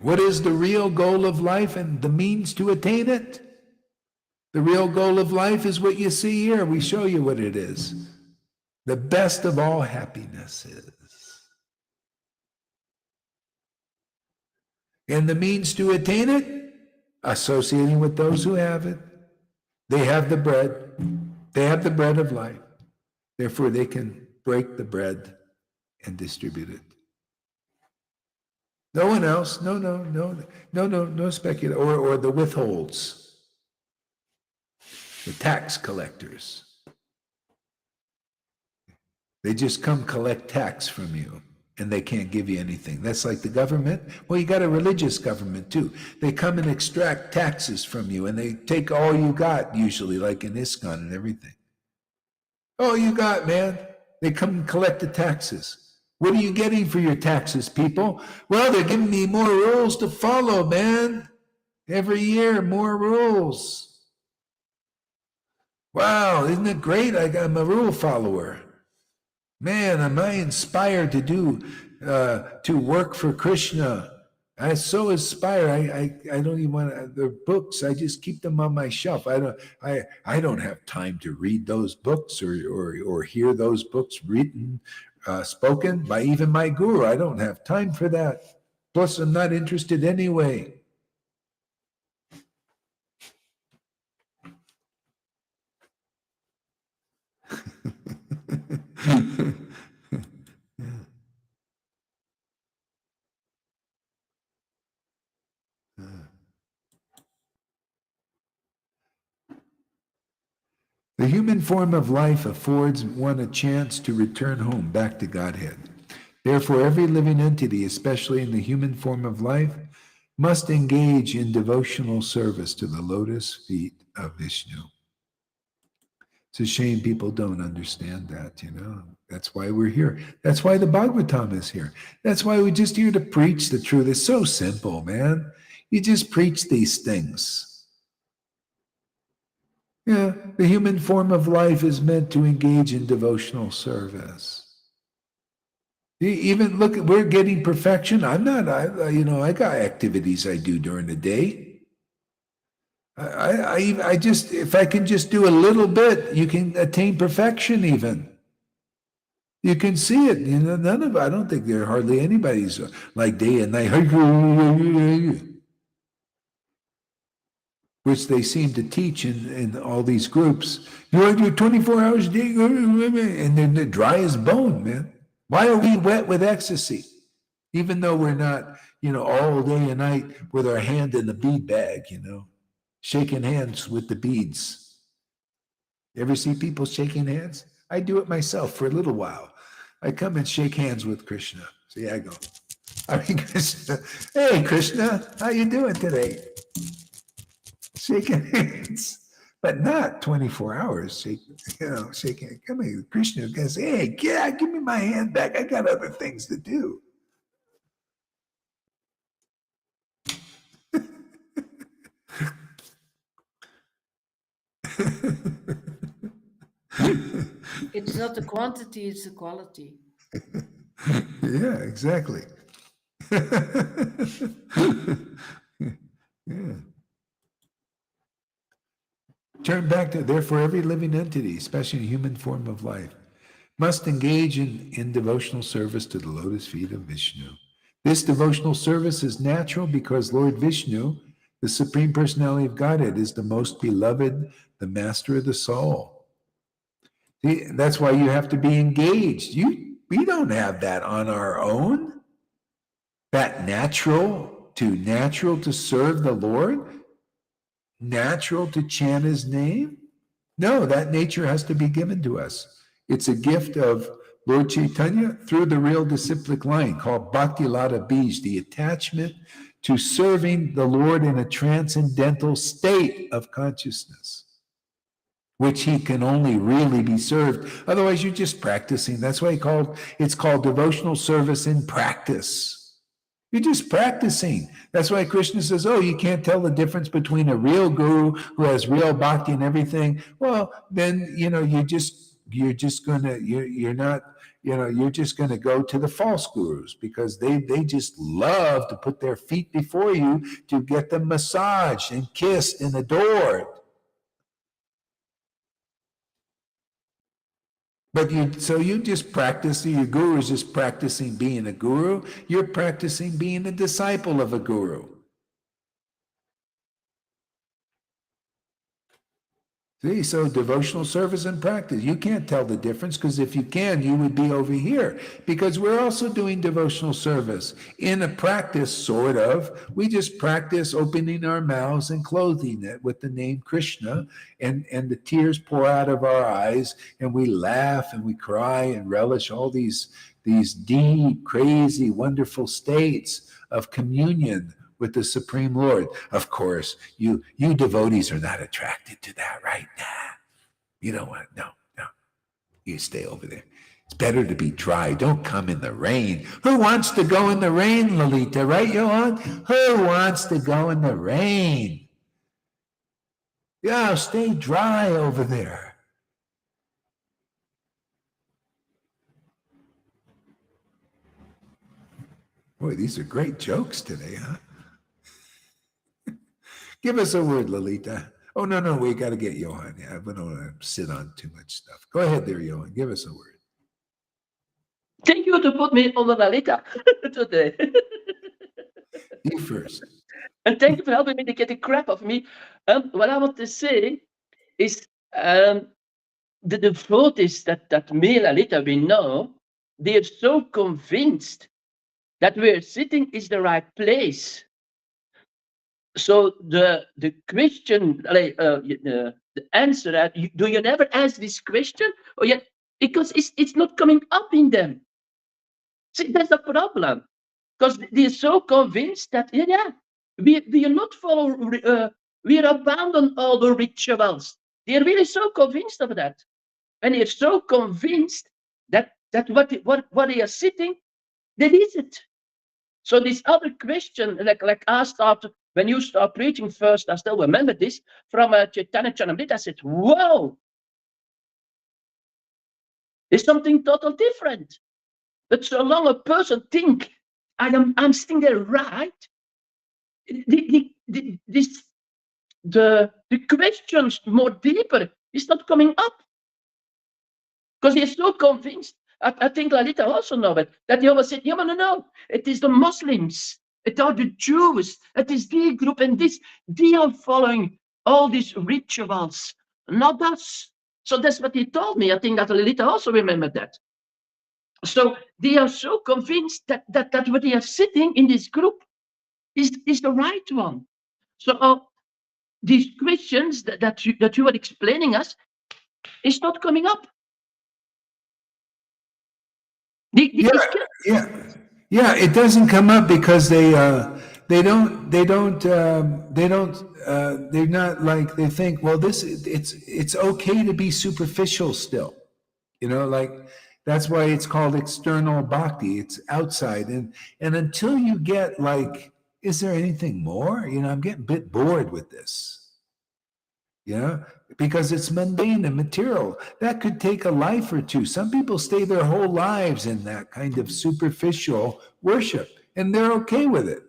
B: What is the real goal of life and the means to attain it? The real goal of life is what you see here. We show you what it is. The best of all happinesses. And the means to attain it? Associating with those who have it. They have the bread. They have the bread of life. Therefore, they can break the bread and distribute it. No one else. No speculation. Or the withholds, the tax collectors. They just come collect tax from you, and they can't give you anything. That's like the government. Well, you got a religious government too. They come and extract taxes from you, and they take all you got, usually, like in ISKCON and everything. All you got, man. They come and collect the taxes. What are you getting for your taxes, people? Well, they're giving me more rules to follow, man. Every year, more rules. Wow, isn't it great? I'm a rule follower. Man, am I inspired to do, to work for Krishna. I so inspire. I don't even want the books. I just keep them on my shelf. I don't have time to read those books or hear those books written, spoken by even my guru. I don't have time for that. Plus, I'm not interested anyway. The human form of life affords one a chance to return home, back to Godhead. Therefore, every living entity, especially in the human form of life, must engage in devotional service to the lotus feet of Vishnu. It's a shame people don't understand that, you know. That's why we're here. That's why the Bhagavatam is here. That's why we're just here to preach the truth. It's so simple, man. You just preach these things. Yeah, the human form of life is meant to engage in devotional service. Even look, we're getting perfection. I'm not, I got activities I do during the day. I just, if I can just do a little bit, you can attain perfection even. You can see it. You know, I don't think there hardly anybody's like day and night. which they seem to teach in all these groups. You want to do 24 hours a day, and they're dry as bone, man. Why are we wet with ecstasy? Even though we're not, all day and night with our hand in the bead bag, shaking hands with the beads. You ever see people shaking hands? I do it myself for a little while. I come and shake hands with Krishna. See, I go, Krishna, hey, Krishna, how you doing today? Shaking hands, but not 24 hours. Shaking. Come here, Krishna goes, hey, give me my hand back. I got other things to do.
A: It's not the quantity, it's the quality.
B: Yeah, exactly. Yeah. Turn back to, therefore, every living entity, especially a human form of life, must engage in devotional service to the lotus feet of Vishnu. This devotional service is natural because Lord Vishnu, the Supreme Personality of Godhead, is the most beloved, the master of the soul. See, that's why you have to be engaged. We don't have that on our own. That natural to serve the Lord, natural to chant his name. No, that nature has to be given to us. It's a gift of Lord Caitanya through the real disciplic line called Bhakti Lata Bij, the attachment to serving the Lord in a transcendental state of consciousness, which he can only really be served. Otherwise, you're just practicing. That's why it's called devotional service in practice. You're just practicing. That's why Krishna says, oh, you can't tell the difference between a real guru who has real bhakti and everything. Well, then, you're just gonna go to the false gurus because they just love to put their feet before you to get them massaged and kissed and adored. But you just practice, your guru is just practicing being a guru. You're practicing being a disciple of a guru. See, so devotional service and practice. You can't tell the difference because if you can, you would be over here because we're also doing devotional service in a practice, sort of. We just practice opening our mouths and clothing it with the name Krishna, and the tears pour out of our eyes, and we laugh and we cry and relish all these deep, crazy, wonderful states of communion with the Supreme Lord. Of course, you devotees are not attracted to that right now. You don't want, no. You stay over there. It's better to be dry. Don't come in the rain. Who wants to go in the rain, Lalita? Right, Johan? Who wants to go in the rain? Yeah, stay dry over there. Boy, these are great jokes today, huh? Give us a word, Lalita. Oh, no, we got to get Johan. Yeah, we don't want to sit on too much stuff. Go ahead there, Johan. Give us a word.
C: Thank you to put me on the Lalita today.
B: You first.
C: And thank you for helping me to get the crap off me. What I want to say is the devotees that me and Lalita we know, they are so convinced that where sitting is the right place. So the question, the answer that do you never ask this question? Or yet because it's not coming up in them. See, that's the problem. Because they're so convinced that we are not follow we are abandon all the rituals. They're really so convinced of that. And they're so convinced that what they are sitting, that is it. So this other question, like I started, when you start preaching first, I still remember this, from Chaitanya Chanamrita, I said, whoa, it's something total different. But so long a person think, I'm sitting there right, the questions more deeper is not coming up. Because he's so convinced. I think Lalita also know it, that he always said, yeah, no, it is the Muslims, it are the Jews, it is the group and this, they are following all these rituals, not us. So that's what he told me. I think that Lilita also remembered that. So they are so convinced that what they are sitting in this group is the right one. So these questions that you are explaining us is not coming up.
B: Yeah. It doesn't come up because they're not like, they think, well, it's okay to be superficial still, like that's why it's called external bhakti. It's outside, and until you get like, is there anything more? I'm getting a bit bored with this. Because it's mundane and material. That could take a life or two. Some people stay their whole lives in that kind of superficial worship, and they're okay with it.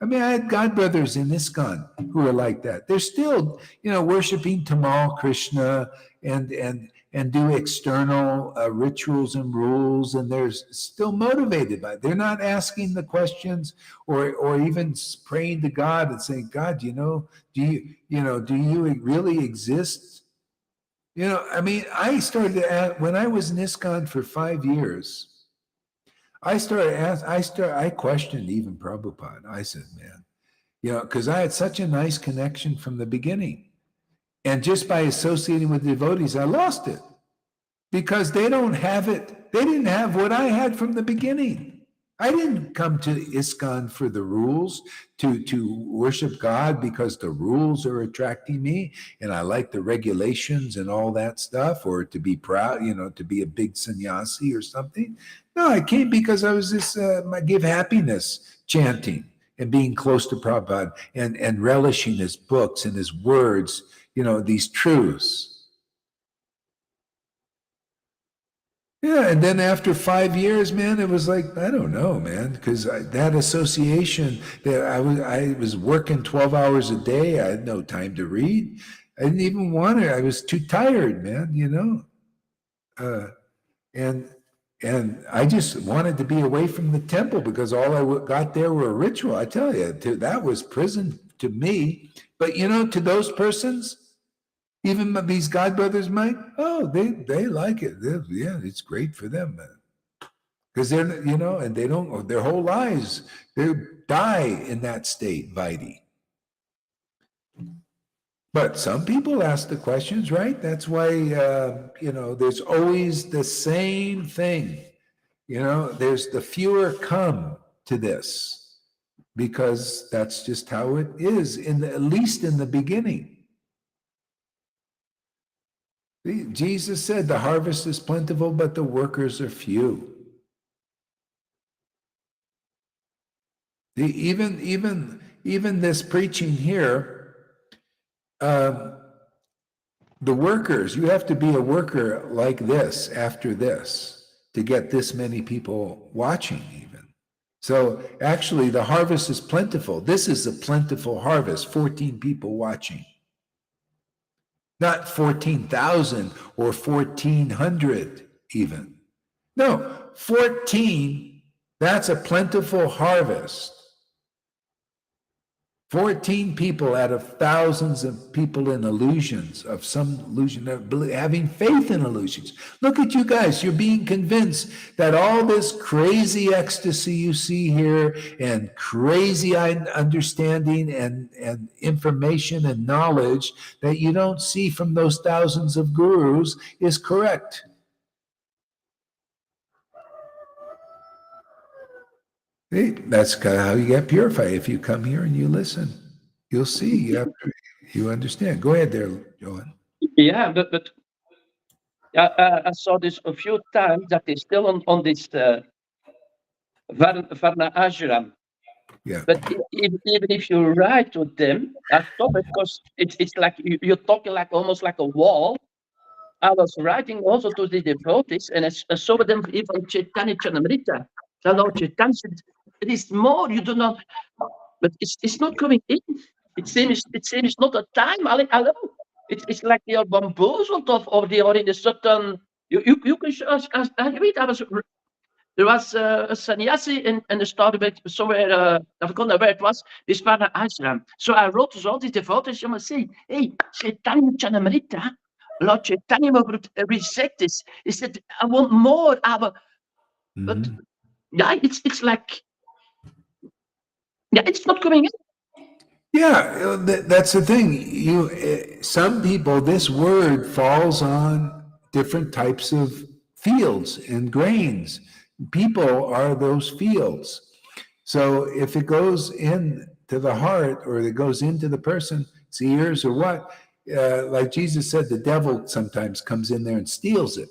B: I mean, I had godbrothers in ISKCON who are like that. They're still, worshiping Tamal Krishna and do external rituals and rules, and they're still motivated by it. They're not asking the questions or even praying to God and saying, God, do you really exist? I mean, I started to ask, when I was in ISKCON for 5 years, I questioned even Prabhupada. I said, man, because I had such a nice connection from the beginning. And just by associating with devotees, I lost it because they don't have it. They didn't have what I had from the beginning. I didn't come to ISKCON for the rules, to worship God because the rules are attracting me and I like the regulations and all that stuff, or to be proud, to be a big sannyasi or something. No, I came because I was I give happiness chanting and being close to Prabhupada and relishing his books and his words, these truths. Yeah, and then after 5 years, man, it was like, I don't know, man, because that association, that I was working 12 hours a day. I had no time to read. I didn't even want to. I was too tired, man, and I just wanted to be away from the temple because all I got there were a ritual. I tell you, that was prison to me. But to those persons, even these godbrothers might, they like it. Yeah, it's great for them, because they're, and they don't, their whole lives, they die in that state, Vaidhi. But some people ask the questions, right? That's why, there's always the same thing. There's the fewer come to this because that's just how it is, at least in the beginning. Jesus said the harvest is plentiful, but the workers are few. Even this preaching here, the workers, you have to be a worker like this after this to get this many people watching even. So actually the harvest is plentiful. This is a plentiful harvest, 14 people watching. Not 14,000 or 1,400 even. No, 14, that's a plentiful harvest. 14 people out of thousands of people in illusions, of some illusion, having faith in illusions. Look at you guys, you're being convinced that all this crazy ecstasy you see here and crazy understanding and information and knowledge that you don't see from those thousands of gurus is correct. That's kind of how you get purified. If you come here and you listen, you'll see. You understand. Go ahead there, Johan.
C: Yeah, but I saw this a few times that they're still on this Varna ashram.
B: Yeah.
C: But even if you write with them, I stop it because it's like you're talking like almost like a wall. I was writing also to the devotees, and I saw them even Chaitanya Chanamrita. Hello, Chaitanya. It is more, you do not, but it's not coming in. It seems not a time. Hello. It's like they are bamboozled or they are in a certain. You can as I read. There was a sannyasi in the start of it, somewhere, I forgot now where it was, this was in Iceland. So I wrote to all these devotees, you must say, hey, Chaitanya Chanamrita, Lord Chaitanya would reject this. He said, I want more, but
B: Mhm.
C: yeah, it's like, yeah, it's not coming in.
B: Yeah, that's the thing. Some people, this word falls on different types of fields and grains. People are those fields. So if it goes in to the heart or it goes into the person's ears or what, like Jesus said, the devil sometimes comes in there and steals it.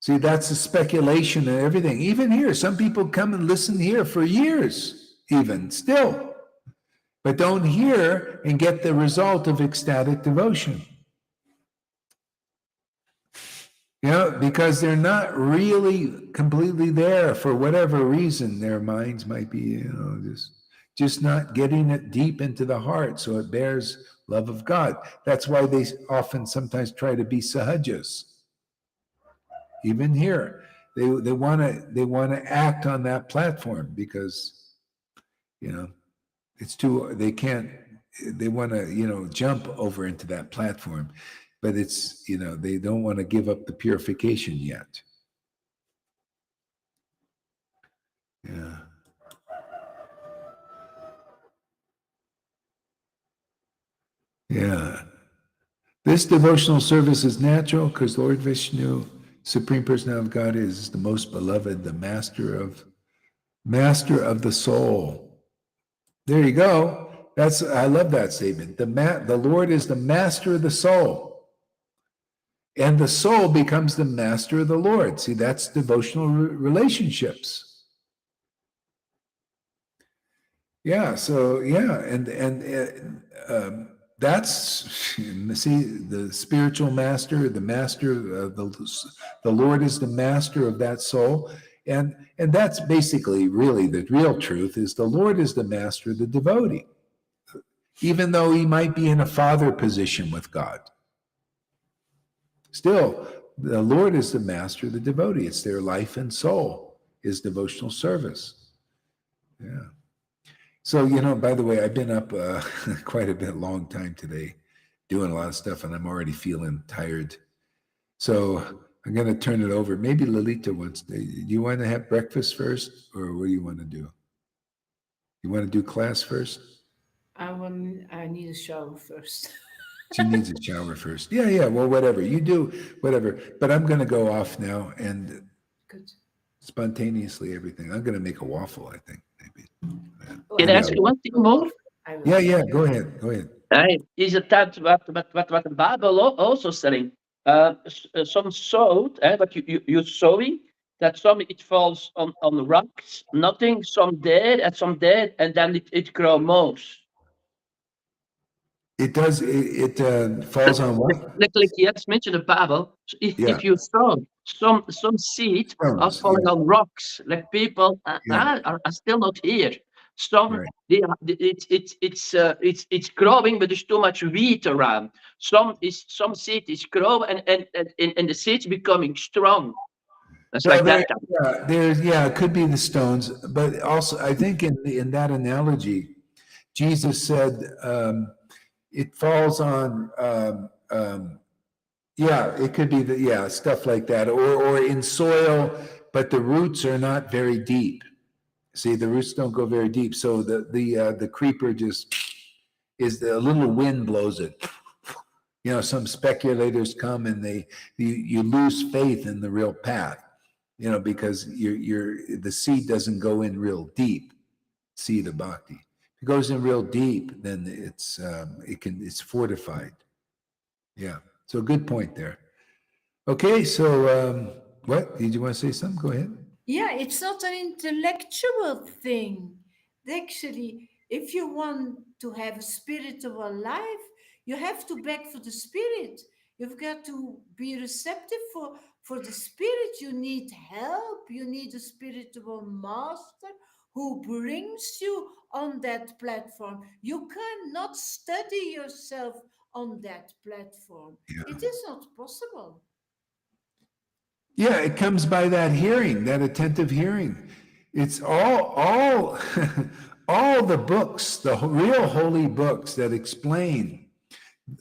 B: See, that's the speculation and everything. Even here, some people come and listen here for years, even still, but don't hear and get the result of ecstatic devotion. You know, because they're not really completely there for whatever reason. Their minds might be, just not getting it deep into the heart so it bears love of God. That's why they often sometimes try to be sahajas. Even here, they want to act on that platform because you know it's too they can't they want to jump over into that platform, but it's they don't want to give up the purification yet. Yeah, yeah. This devotional service is natural because Lord Vishnu, Supreme Personality of God, is the most beloved, the master of the soul. There you go. I love that statement. The Lord is the master of the soul, and the soul becomes the master of the Lord. See, that's devotional relationships. Yeah. So yeah, and that's see the spiritual master, the master of the Lord is the master of that soul, and that's basically really the real truth is the Lord is the master of the devotee, even though he might be in a father position with God. Still, the Lord is the master of the devotee. It's their life and soul is devotional service. Yeah. So, by the way, I've been up quite a bit long time today doing a lot of stuff and I'm already feeling tired. So I'm going to turn it over. Maybe Lalita wants to, do you want to have breakfast first or what do you want to do? You want to do class first?
A: I need a shower first.
B: She needs a shower first. Yeah, yeah. Well, whatever. You do, whatever. But I'm going to go off now and
A: Good.
B: spontaneously everything. I'm going to make a waffle, I think, maybe. Yeah.
A: Oh,
C: Can I
B: Maybe
A: I
C: ask
B: I'll.
C: you
A: will.
C: one thing more?
A: I will.
B: Yeah, yeah. Go ahead. Go ahead.
C: Is it that what the Bible also saying? Some sowed, what you sowing, that some it falls on rocks, nothing, some dead, and some dead, and then it grow most.
B: It does. It falls on what?
C: Like yes, mentioned the Bible. So
B: Yeah.
C: if you sow some seed are
B: Stones.
C: falling
B: Yeah.
C: on rocks, like people
B: Yeah.
C: are still not here. Some
B: Right.
C: it's growing, but there's too much wheat around. Some seed is growing and the seed's becoming strong. That's
B: No,
C: like that.
B: it could be the stones, but also I think in that analogy, Jesus said it falls on. Yeah, it could be stuff like that, or in soil, but the roots are not very deep. See, the roots don't go very deep, so the creeper just is a little wind blows it. Some speculators come and you lose faith in the real path. Because the seed doesn't go in real deep. Seed of bhakti. If it goes in real deep, then it's fortified. Yeah. So good point there. Okay, so what did you want to say? Something? Go ahead.
A: Yeah, it's not an intellectual thing. Actually, if you want to have a spiritual life, you have to beg for the spirit. You've got to be receptive for the spirit. You need help. You need a spiritual master who brings you on that platform. You cannot study yourself on that platform.
B: Yeah.
A: It is not possible.
B: Yeah, it comes by that hearing, that attentive hearing. It's all all the books, the real holy books that explain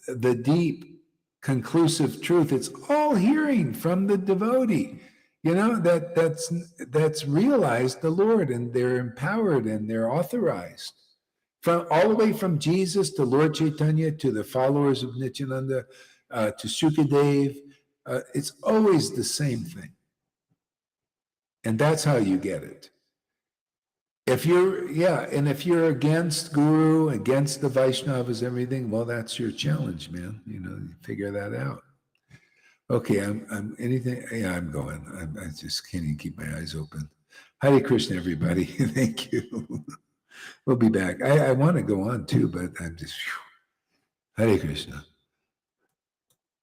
B: the deep, conclusive truth. It's all hearing from the devotee. You know, that's realized the Lord, and they're empowered and they're authorized. From all the way from Jesus to Lord Caitanya to the followers of Nityananda to Sukadev, it's always the same thing. And that's how you get it. If you're against Guru, against the Vaishnavas, everything, well, that's your challenge, man. You know, you figure that out. Okay, I'm going. I just can't even keep my eyes open. Hare Krishna, everybody. Thank you. We'll be back. I want to go on too, but I'm just, Hare Krishna.